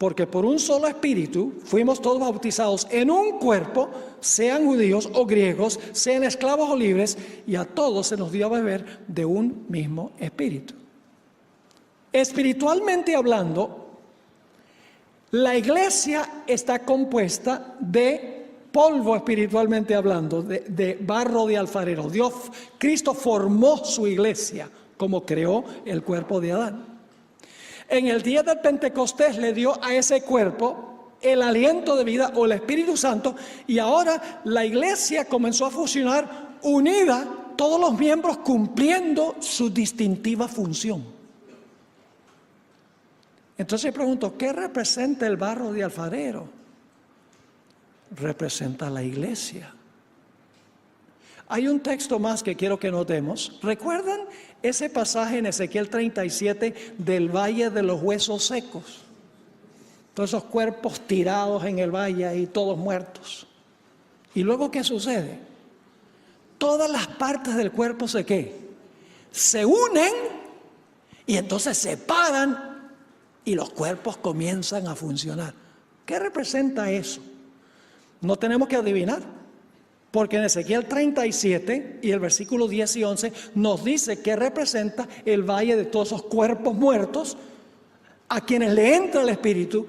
porque por un solo espíritu fuimos todos bautizados en un cuerpo, sean judíos o griegos, sean esclavos o libres, y a todos se nos dio a beber de un mismo espíritu. Espiritualmente hablando, la iglesia está compuesta de polvo, espiritualmente hablando, de barro de alfarero. Cristo formó su iglesia como creó el cuerpo de Adán. En el día del Pentecostés le dio a ese cuerpo el aliento de vida o el Espíritu Santo, y ahora la iglesia comenzó a funcionar unida, todos los miembros cumpliendo su distintiva función. Entonces pregunto, ¿qué representa el barro de alfarero? Representa la iglesia. Hay un texto más que quiero que notemos. ¿Recuerdan ese pasaje en Ezequiel 37 del valle de los huesos secos? Todos esos cuerpos tirados en el valle y todos muertos. ¿Y luego qué sucede? Todas las partes del cuerpo se unen y entonces se paran y los cuerpos comienzan a funcionar. ¿Qué representa eso? No tenemos que adivinar. Porque en Ezequiel 37 y el versículo 10 y 11 nos dice que representa el valle de todos esos cuerpos muertos a quienes le entra el Espíritu.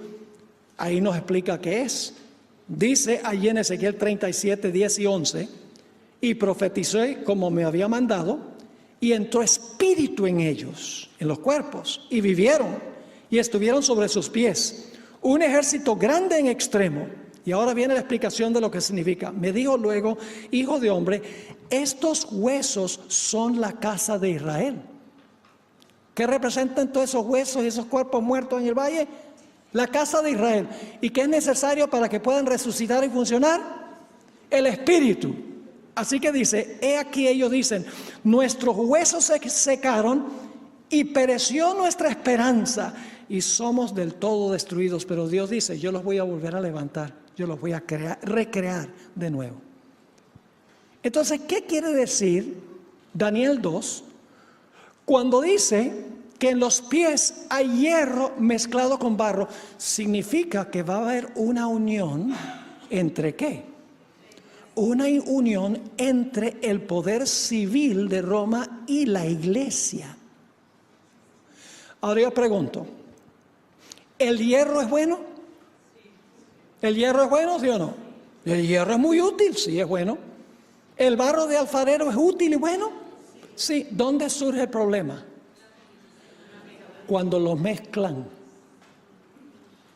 Ahí nos explica qué es. Dice allí en Ezequiel 37, 10 y 11, y profeticé como me había mandado, y entró espíritu en ellos, en los cuerpos, y vivieron, y estuvieron sobre sus pies, un ejército grande en extremo. Y ahora viene la explicación de lo que significa. Me dijo luego, hijo de hombre, estos huesos son la casa de Israel. ¿Qué representan todos esos huesos y esos cuerpos muertos en el valle? La casa de Israel. ¿Y qué es necesario para que puedan resucitar y funcionar? El Espíritu. Así que dice, he aquí ellos dicen, nuestros huesos se secaron y pereció nuestra esperanza y somos del todo destruidos. Pero Dios dice, yo los voy a volver a levantar. Yo los voy a recrear de nuevo. Entonces, ¿qué quiere decir Daniel 2 cuando dice que en los pies hay hierro mezclado con barro? Significa que va a haber una unión entre ¿qué? Una unión entre el poder civil de Roma y la iglesia. Ahora yo pregunto, ¿el hierro es bueno? ¿El hierro es bueno, sí o no? El hierro es muy útil, sí, es bueno. ¿El barro de alfarero es útil y bueno? Sí. ¿Dónde surge el problema? Cuando los mezclan.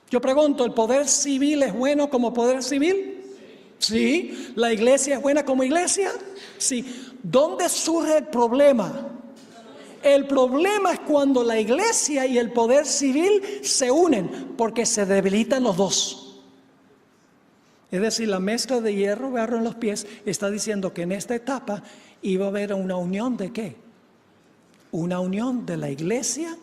Yo pregunto, ¿el poder civil es bueno como poder civil? Sí. ¿La iglesia es buena como iglesia? Sí. ¿Dónde surge el problema? El problema es cuando la iglesia y el poder civil se unen, porque se debilitan los dos. Es decir, la mezcla de hierro, barro en los pies, está diciendo que en esta etapa iba a haber una unión ¿de qué? Una unión de la iglesia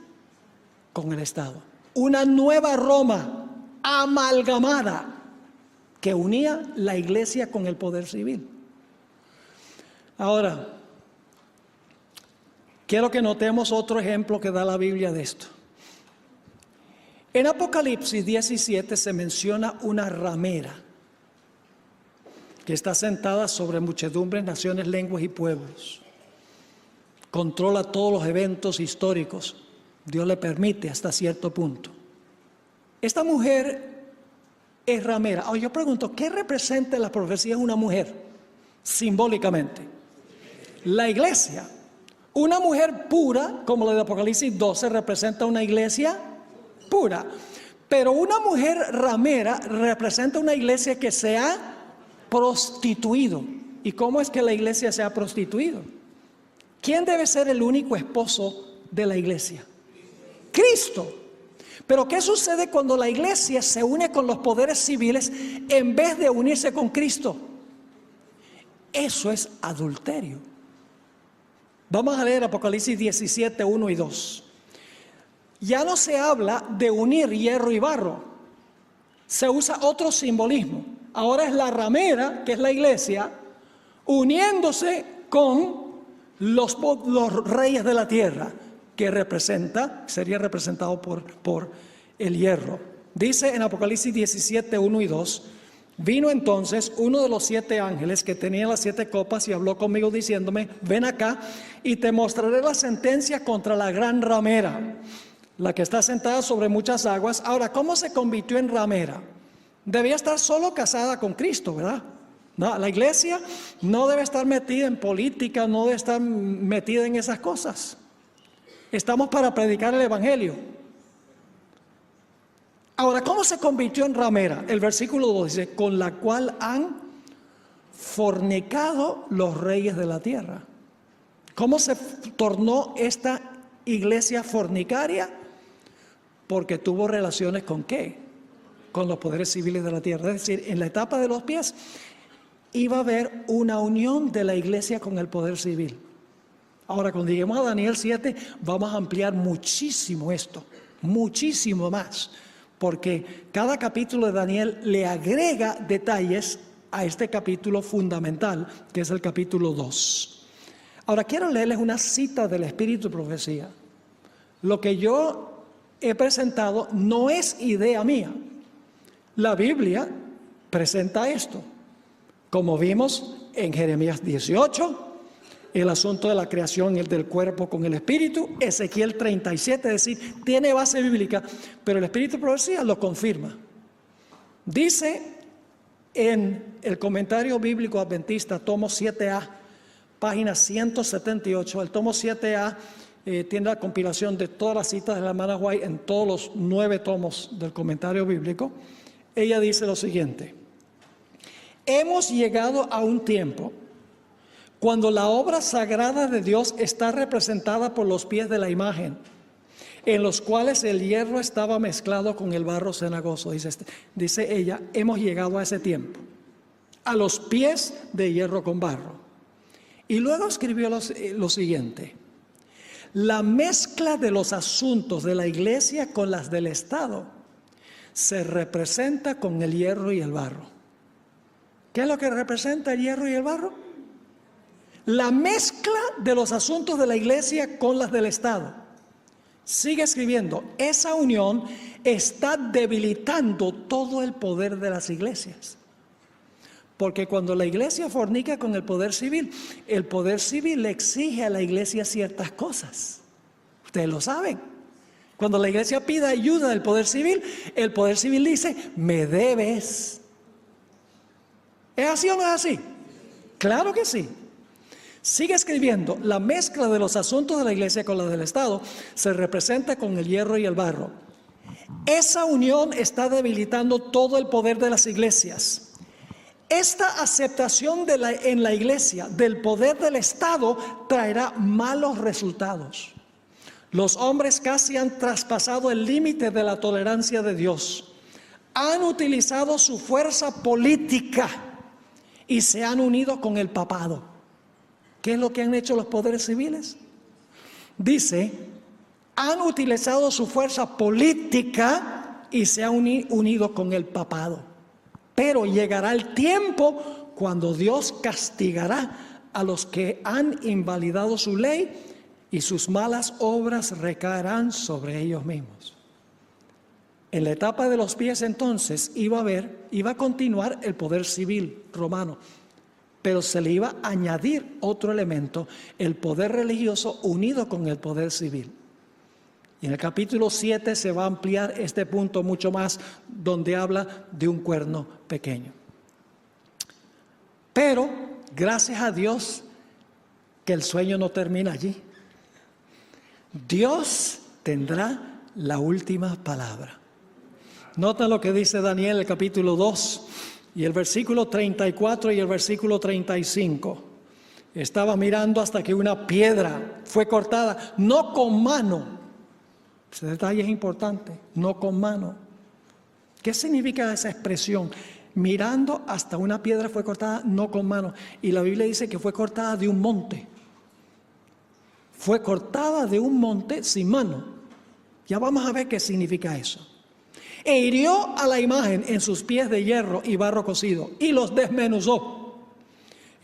con el Estado. Una nueva Roma amalgamada que unía la iglesia con el poder civil. Ahora, quiero que notemos otro ejemplo que da la Biblia de esto. En Apocalipsis 17 se menciona una ramera que está sentada sobre muchedumbres, naciones, lenguas y pueblos. Controla todos los eventos históricos. Dios le permite hasta cierto punto. Esta mujer es ramera. Ahora yo pregunto, ¿qué representa en la profecía una mujer? Simbólicamente. La iglesia. Una mujer pura, como la de Apocalipsis 12, representa una iglesia pura. Pero una mujer ramera representa una iglesia que se ha prostituido. ¿Y cómo es que la iglesia se ha prostituido? ¿Quién debe ser el único esposo de la iglesia? Cristo. Pero ¿qué sucede cuando la iglesia se une con los poderes civiles en vez de unirse con Cristo? Eso es adulterio. Vamos a leer Apocalipsis 17, 1 y 2. Ya no se habla de unir hierro y barro. Se usa otro simbolismo. Ahora es la ramera, que es la iglesia, uniéndose con los reyes de la tierra, que sería representado por el hierro. Dice en Apocalipsis 17, 1 y 2, vino entonces uno de los 7 ángeles que tenía las 7 copas y habló conmigo diciéndome, ven acá y te mostraré la sentencia contra la gran ramera, la que está sentada sobre muchas aguas. Ahora, ¿cómo se convirtió en ramera? Debía estar solo casada con Cristo, ¿verdad? No, la iglesia no debe estar metida en política, no debe estar metida en esas cosas. Estamos para predicar el evangelio. Ahora, ¿cómo se convirtió en ramera? El versículo 2 dice, con la cual han fornicado los reyes de la tierra. ¿Cómo se tornó esta iglesia fornicaria? Porque tuvo relaciones ¿con qué? Con los poderes civiles de la tierra. Es decir, en la etapa de los pies iba a haber una unión de la iglesia con el poder civil. Ahora, cuando lleguemos a Daniel 7, vamos a ampliar muchísimo esto, muchísimo más, porque cada capítulo de Daniel le agrega detalles a este capítulo fundamental, que es el capítulo 2. Ahora, quiero leerles una cita del Espíritu de Profecía. Lo que yo he presentado no es idea mía. La Biblia presenta esto, como vimos en Jeremías 18, el asunto de la creación del cuerpo con el espíritu, Ezequiel 37, es decir, tiene base bíblica, pero el Espíritu de Profecía lo confirma. Dice en el comentario bíblico adventista, tomo 7A, página 178, el tomo 7A tiene la compilación de todas las citas de la hermana White en todos los 9 tomos del comentario bíblico. Ella dice lo siguiente: hemos llegado a un tiempo cuando la obra sagrada de Dios está representada por los pies de la imagen, en los cuales el hierro estaba mezclado con el barro cenagoso. Dice ella, hemos llegado a ese tiempo, a los pies de hierro con barro. Y luego escribió lo siguiente: la mezcla de los asuntos de la iglesia con las del Estado se representa con el hierro y el barro. ¿Qué es lo que representa el hierro y el barro? La mezcla de los asuntos de la iglesia con las del Estado. Sigue escribiendo, esa unión está debilitando todo el poder de las iglesias. Porque cuando la iglesia fornica con el poder civil le exige a la iglesia ciertas cosas. Ustedes lo saben. Cuando la iglesia pide ayuda del poder civil, el poder civil dice, me debes. ¿Es así o no es así? Claro que sí. Sigue escribiendo, la mezcla de los asuntos de la iglesia con la del Estado se representa con el hierro y el barro. Esa unión está debilitando todo el poder de las iglesias. Esta aceptación en la iglesia del poder del Estado traerá malos resultados. Los hombres casi han traspasado el límite de la tolerancia de Dios. Han utilizado su fuerza política y se han unido con el papado. ¿Qué es lo que han hecho los poderes civiles? Dice, han utilizado su fuerza política y se han unido con el papado. Pero llegará el tiempo cuando Dios castigará a los que han invalidado su ley y sus malas obras recaerán sobre ellos mismos. En la etapa de los pies entonces iba a continuar el poder civil romano, pero se le iba a añadir otro elemento, el poder religioso unido con el poder civil. Y en el capítulo 7 se va a ampliar este punto mucho más, donde habla de un cuerno pequeño. Pero, gracias a Dios, que el sueño no termina allí. Dios tendrá la última palabra. Nota lo que dice Daniel, el capítulo 2. Y el versículo 34 y el versículo 35. Estaba mirando hasta que una piedra fue cortada, no con mano. Ese detalle es importante, no con mano. ¿Qué significa esa expresión? Mirando hasta una piedra fue cortada, no con mano. Y la Biblia dice que fue cortada de un monte. Fue cortada de un monte sin mano. Ya vamos a ver qué significa eso. E hirió a la imagen en sus pies de hierro y barro cocido y los desmenuzó.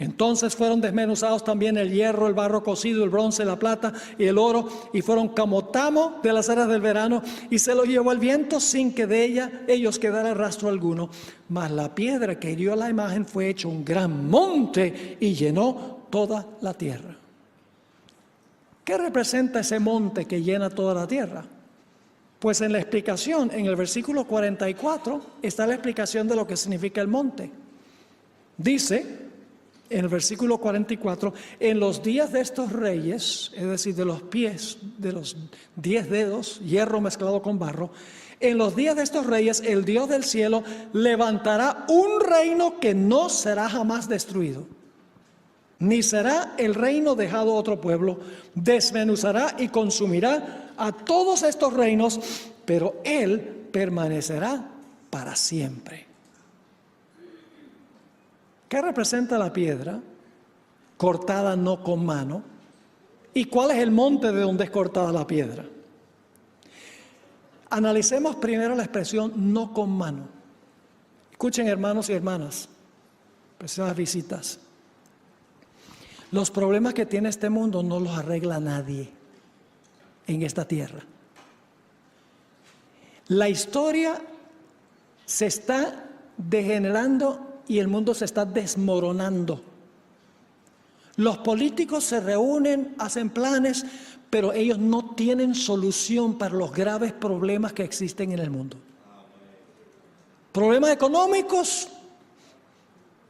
Entonces fueron desmenuzados también el hierro, el barro cocido, el bronce, la plata y el oro, y fueron como tamo de las eras del verano, y se los llevó el viento sin que de ellos quedara rastro alguno. Mas la piedra que hirió la imagen fue hecho un gran monte y llenó toda la tierra. ¿Qué representa ese monte que llena toda la tierra? Pues en la explicación, en el versículo 44, está la explicación de lo que significa el monte. Dice en el versículo 44, en los días de estos reyes, es decir, de los pies, de los 10 dedos, hierro mezclado con barro, en los días de estos reyes, el Dios del cielo levantará un reino que no será jamás destruido, ni será el reino dejado a otro pueblo. Desmenuzará y consumirá a todos estos reinos, pero Él permanecerá para siempre. ¿Qué representa la piedra? Cortada no con mano. ¿Y cuál es el monte de donde es cortada la piedra? Analicemos primero la expresión no con mano. Escuchen, hermanos y hermanas, preciosas visitas. Los problemas que tiene este mundo no los arregla nadie en esta tierra. La historia se está degenerando y el mundo se está desmoronando. Los políticos se reúnen, hacen planes, pero ellos no tienen solución para los graves problemas que existen en el mundo. Problemas económicos,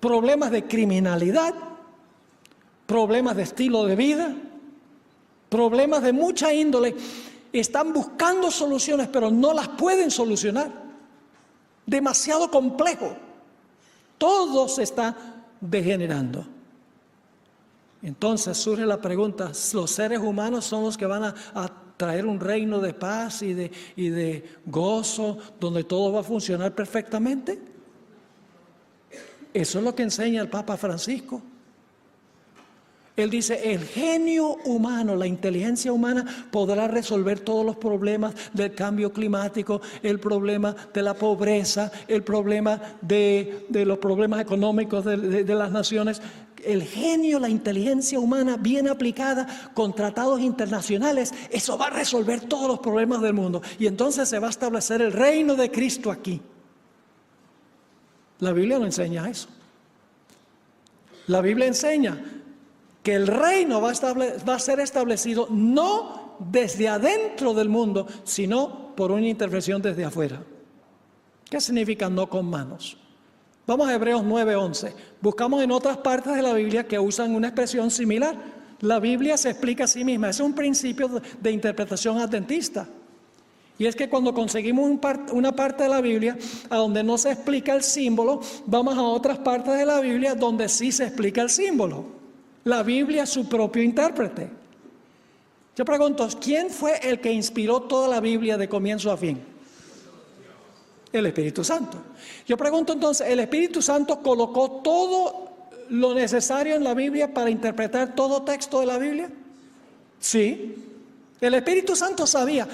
problemas de criminalidad, problemas de estilo de vida, problemas de mucha índole. Están buscando soluciones, pero no las pueden solucionar. Demasiado complejo. Todo se está degenerando. Entonces surge la pregunta, ¿los seres humanos son los que van a traer un reino de paz y de gozo, donde todo va a funcionar perfectamente? Eso es lo que enseña el Papa Francisco. Él dice, el genio humano, la inteligencia humana podrá resolver todos los problemas del cambio climático, el problema de la pobreza, el problema de los problemas económicos de las naciones. El genio, la inteligencia humana bien aplicada con tratados internacionales, eso va a resolver todos los problemas del mundo. Y entonces se va a establecer el reino de Cristo aquí. La Biblia no enseña eso. La Biblia enseña que el reino va a ser establecido no desde adentro del mundo, sino por una intervención desde afuera. ¿Qué significa no con manos? Vamos a Hebreos 9:11. Buscamos en otras partes de la Biblia que usan una expresión similar. La Biblia se explica a sí misma. Es un principio de interpretación adventista. Y es que cuando conseguimos una parte de la Biblia a donde no se explica el símbolo, vamos a otras partes de la Biblia donde sí se explica el símbolo. La Biblia es su propio intérprete. Yo pregunto, ¿quién fue el que inspiró toda la Biblia de comienzo a fin? El Espíritu Santo. Yo pregunto entonces, ¿el Espíritu Santo colocó todo lo necesario en la Biblia para interpretar todo texto de la Biblia? Sí. El Espíritu Santo sabía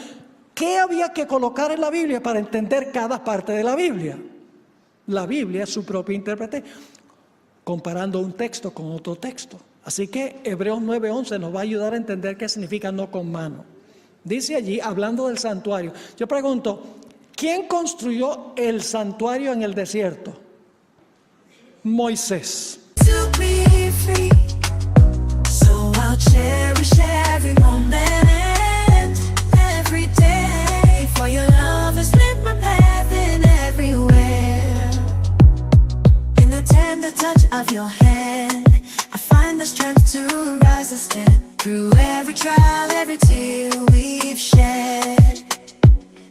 qué había que colocar en la Biblia para entender cada parte de la Biblia. La Biblia es su propio intérprete, comparando un texto con otro texto. Así que Hebreos 9:11 nos va a ayudar a entender qué significa no con mano. Dice allí, hablando del santuario, yo pregunto, ¿quién construyó el santuario en el desierto? Moisés. Strength to rise and stand through every trial, every tear we've shed.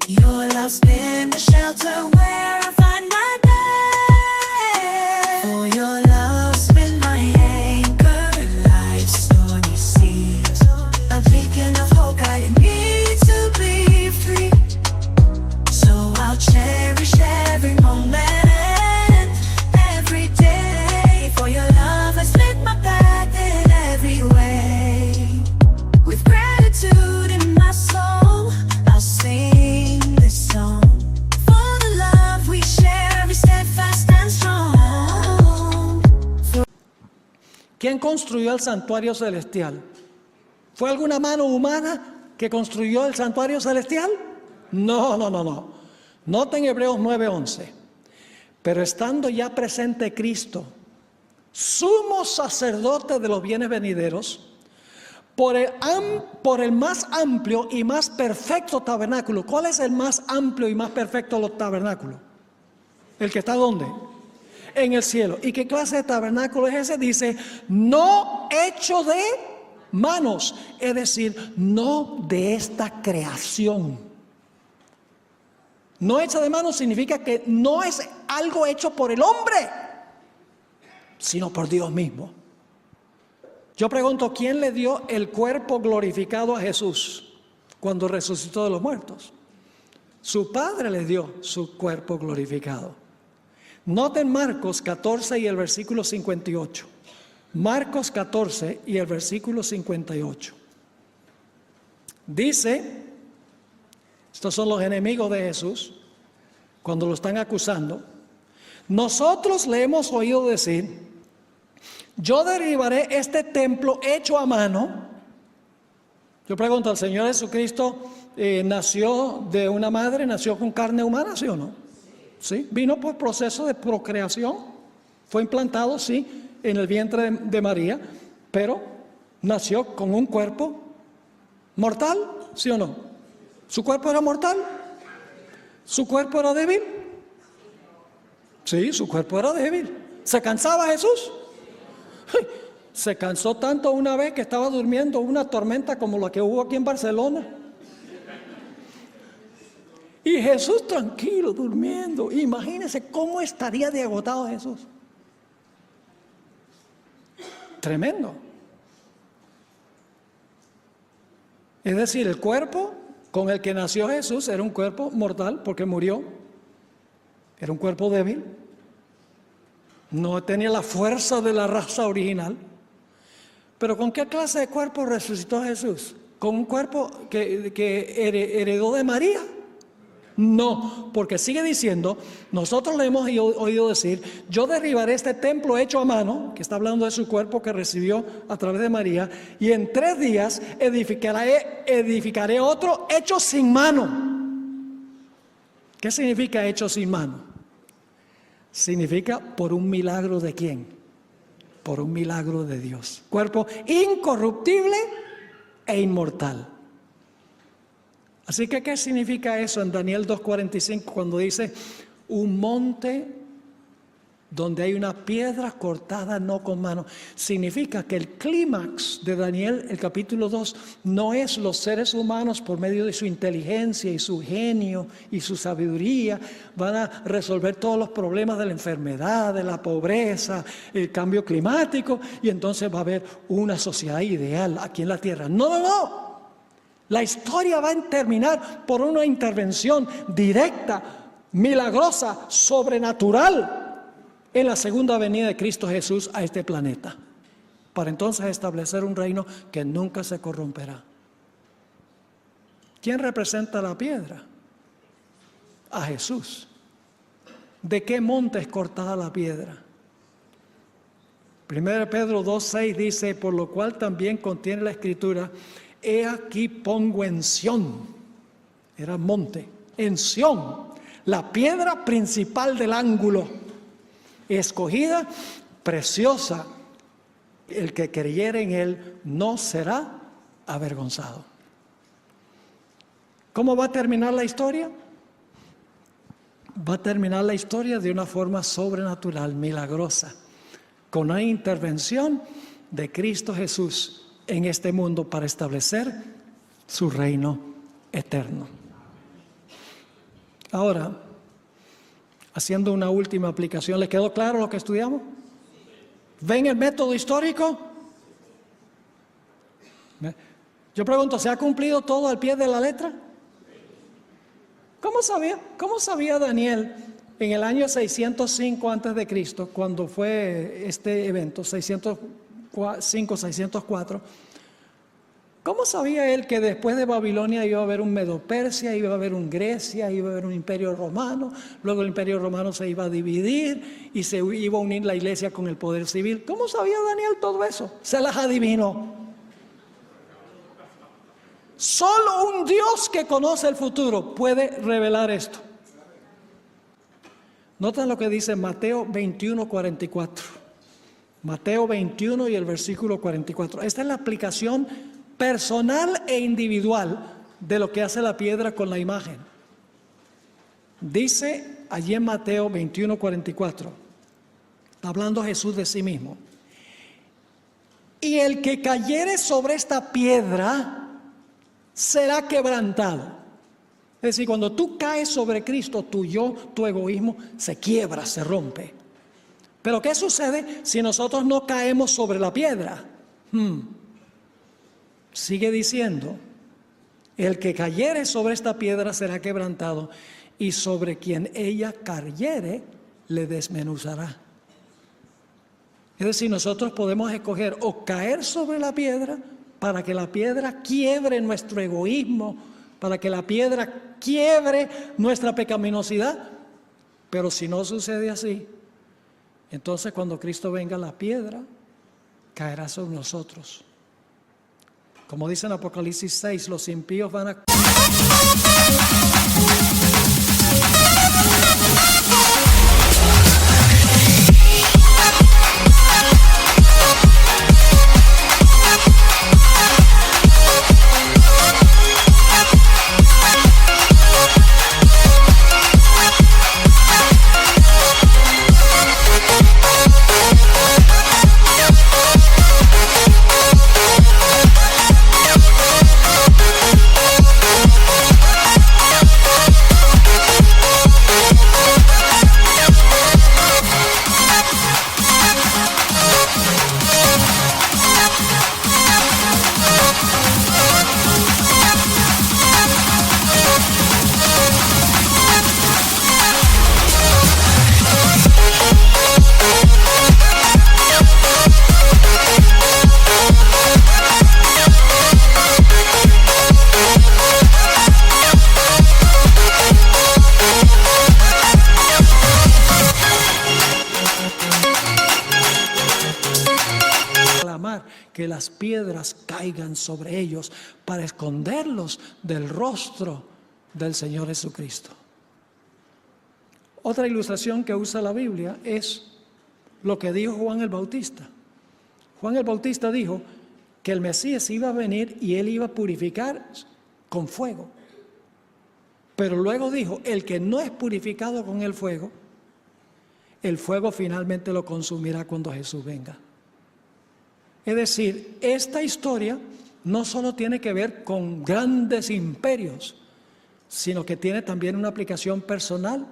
Your love's been the shelter where I find my bed. For your love's been my anchor in life's stormy seas, a beacon of hope guiding me to be free. So I'll cherish every moment, every day. For your love has lit my path. With gratitude in my soul, I'll sing this song for the love we ¿Quién construyó el santuario celestial? ¿Fue alguna mano humana que construyó el santuario celestial? No. Noten Hebreos 9:11. Pero estando ya presente Cristo, sumo sacerdote de los bienes venideros, por el más amplio y más perfecto tabernáculo. ¿Cuál es el más amplio y más perfecto tabernáculo? ¿El que está ¿dónde? En el cielo. ¿Y qué clase de tabernáculo es ese? Dice, no hecho de manos, es decir, no de esta creación. No hecho de manos significa que no es algo hecho por el hombre, sino por Dios mismo. Yo pregunto, ¿quién le dio el cuerpo glorificado a Jesús cuando resucitó de los muertos? Su Padre le dio su cuerpo glorificado. Noten Marcos 14 y el versículo 58. Marcos 14 y el versículo 58. Dice, estos son los enemigos de Jesús, cuando lo están acusando. Nosotros le hemos oído decir, yo derribaré este templo hecho a mano. Yo pregunto, ¿el Señor Jesucristo nació de una madre, nació con carne humana, sí o no? Sí, vino por proceso de procreación, fue implantado, sí, en el vientre de María, pero nació con un cuerpo mortal, ¿sí o no? ¿Su cuerpo era mortal? ¿Su cuerpo era débil? Sí, su cuerpo era débil. ¿Se cansaba Jesús? Se cansó tanto una vez que estaba durmiendo una tormenta como la que hubo aquí en Barcelona. Y Jesús tranquilo, durmiendo. Imagínense cómo estaría de agotado Jesús. Tremendo. Es decir, el cuerpo con el que nació Jesús era un cuerpo mortal porque murió. Era un cuerpo débil. No tenía la fuerza de la raza original. Pero ¿con qué clase de cuerpo resucitó Jesús? ¿Con un cuerpo que heredó de María? No, porque sigue diciendo, nosotros le hemos oído decir, yo derribaré este templo hecho a mano, que está hablando de su cuerpo que recibió a través de María, y en 3 días edificaré otro hecho sin mano. ¿Qué significa hecho sin mano? Significa por un milagro de ¿quién? Por un milagro de Dios. Cuerpo incorruptible e inmortal. Así que, ¿qué significa eso en Daniel 2:45 cuando dice un monte donde hay una piedra cortada no con mano? Significa que el clímax de Daniel, el capítulo 2, no es los seres humanos por medio de su inteligencia y su genio y su sabiduría van a resolver todos los problemas de la enfermedad, de la pobreza, el cambio climático, y entonces va a haber una sociedad ideal aquí en la tierra. No. La historia va a terminar por una intervención directa, milagrosa, sobrenatural en la segunda venida de Cristo Jesús a este planeta, para entonces establecer un reino que nunca se corromperá. ¿Quién representa la piedra? A Jesús. ¿De qué monte es cortada la piedra? 1 Pedro 2:6 dice, por lo cual también contiene la Escritura, he aquí pongo en Sión, era monte, en Sión, la piedra principal del ángulo, escogida, preciosa, el que creyere en él no será avergonzado. ¿Cómo va a terminar la historia? Va a terminar la historia de una forma sobrenatural, milagrosa, con una intervención de Cristo Jesús en este mundo para establecer su reino eterno. Ahora, haciendo una última aplicación, ¿les quedó claro lo que estudiamos? ¿Ven el método histórico? Yo pregunto, ¿se ha cumplido todo al pie de la letra? ¿Cómo sabía Daniel en el año 605 a.C., cuando fue este evento, 605, 604, ¿Cómo sabía él que después de Babilonia iba a haber un Medo-Persia, iba a haber un Grecia, iba a haber un imperio romano? Luego el imperio romano se iba a dividir y se iba a unir la iglesia con el poder civil. ¿Cómo sabía Daniel todo eso? Se las adivinó. Solo un Dios que conoce el futuro puede revelar esto. Notan lo que dice Mateo 21, 44. Mateo 21 y el versículo 44. Esta es la aplicación personal e individual de lo que hace la piedra con la imagen. Dice allí en Mateo 21, 44. Está hablando Jesús de sí mismo. Y el que cayere sobre esta piedra será quebrantado. Es decir, cuando tú caes sobre Cristo, tu yo, tu egoísmo se quiebra, se rompe. Pero ¿qué sucede si nosotros no caemos sobre la piedra? Sigue diciendo, el que cayere sobre esta piedra será quebrantado, y sobre quien ella cayere le desmenuzará. Es decir, nosotros podemos escoger o caer sobre la piedra para que la piedra quiebre nuestro egoísmo, para que la piedra quiebre nuestra pecaminosidad. Pero si no sucede así, entonces cuando Cristo venga, la piedra caerá sobre nosotros. Como dice en Apocalipsis 6, los impíos van a... que las piedras caigan sobre ellos para esconderlos del rostro del Señor Jesucristo. Otra ilustración que usa la Biblia es lo que dijo Juan el Bautista. Juan el Bautista dijo que el Mesías iba a venir y él iba a purificar con fuego. Pero luego dijo, el que no es purificado con el fuego finalmente lo consumirá cuando Jesús venga. Es decir, esta historia no solo tiene que ver con grandes imperios, sino que tiene también una aplicación personal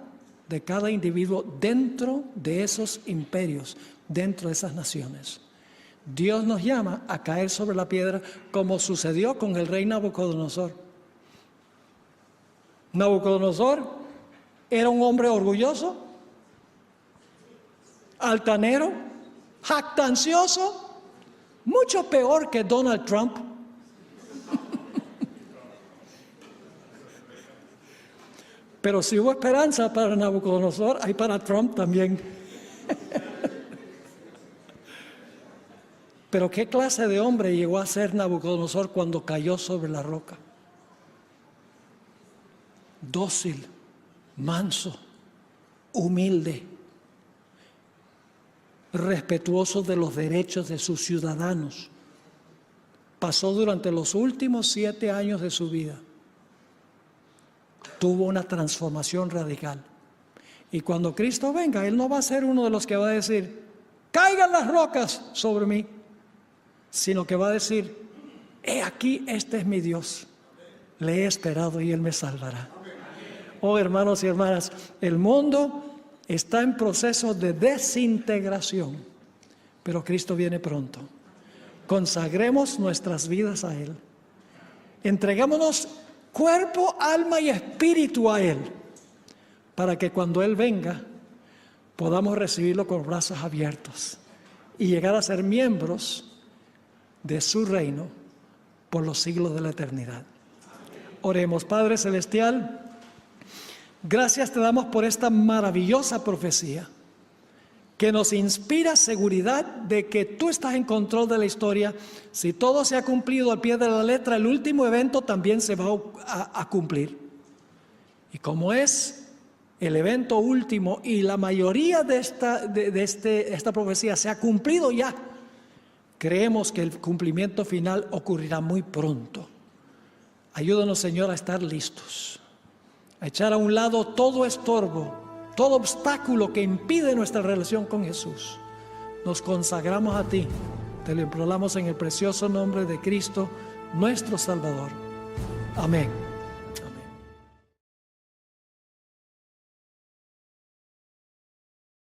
de cada individuo dentro de esos imperios, dentro de esas naciones. Dios nos llama a caer sobre la piedra como sucedió con el rey Nabucodonosor. Nabucodonosor era un hombre orgulloso, altanero, jactancioso, mucho peor que Donald Trump. Pero si hubo esperanza para Nabucodonosor, hay para Trump también. Pero ¿qué clase de hombre llegó a ser Nabucodonosor cuando cayó sobre la roca? Dócil, manso, humilde, respetuoso de los derechos de sus ciudadanos. Pasó durante los últimos 7 años de su vida. Tuvo una transformación radical. Y cuando Cristo venga, Él no va a ser uno de los que va a decir, caigan las rocas sobre mí, sino que va a decir, he aquí, este es mi Dios. Le he esperado y Él me salvará. Oh, hermanos y hermanas, el mundo está en proceso de desintegración, pero Cristo viene pronto. Consagremos nuestras vidas a Él. Entregámonos cuerpo, alma y espíritu a Él, para que cuando Él venga podamos recibirlo con brazos abiertos y llegar a ser miembros de su reino por los siglos de la eternidad. Oremos. Padre Celestial, gracias te damos por esta maravillosa profecía que nos inspira seguridad de que tú estás en control de la historia. Si todo se ha cumplido al pie de la letra, el último evento también se va a cumplir. Y como es el evento último y la mayoría de esta profecía se ha cumplido ya, creemos que el cumplimiento final ocurrirá muy pronto. Ayúdanos, Señor, a estar listos, a echar a un lado todo estorbo, todo obstáculo que impide nuestra relación con Jesús. Nos consagramos a ti. Te lo imploramos en el precioso nombre de Cristo, nuestro Salvador. Amén.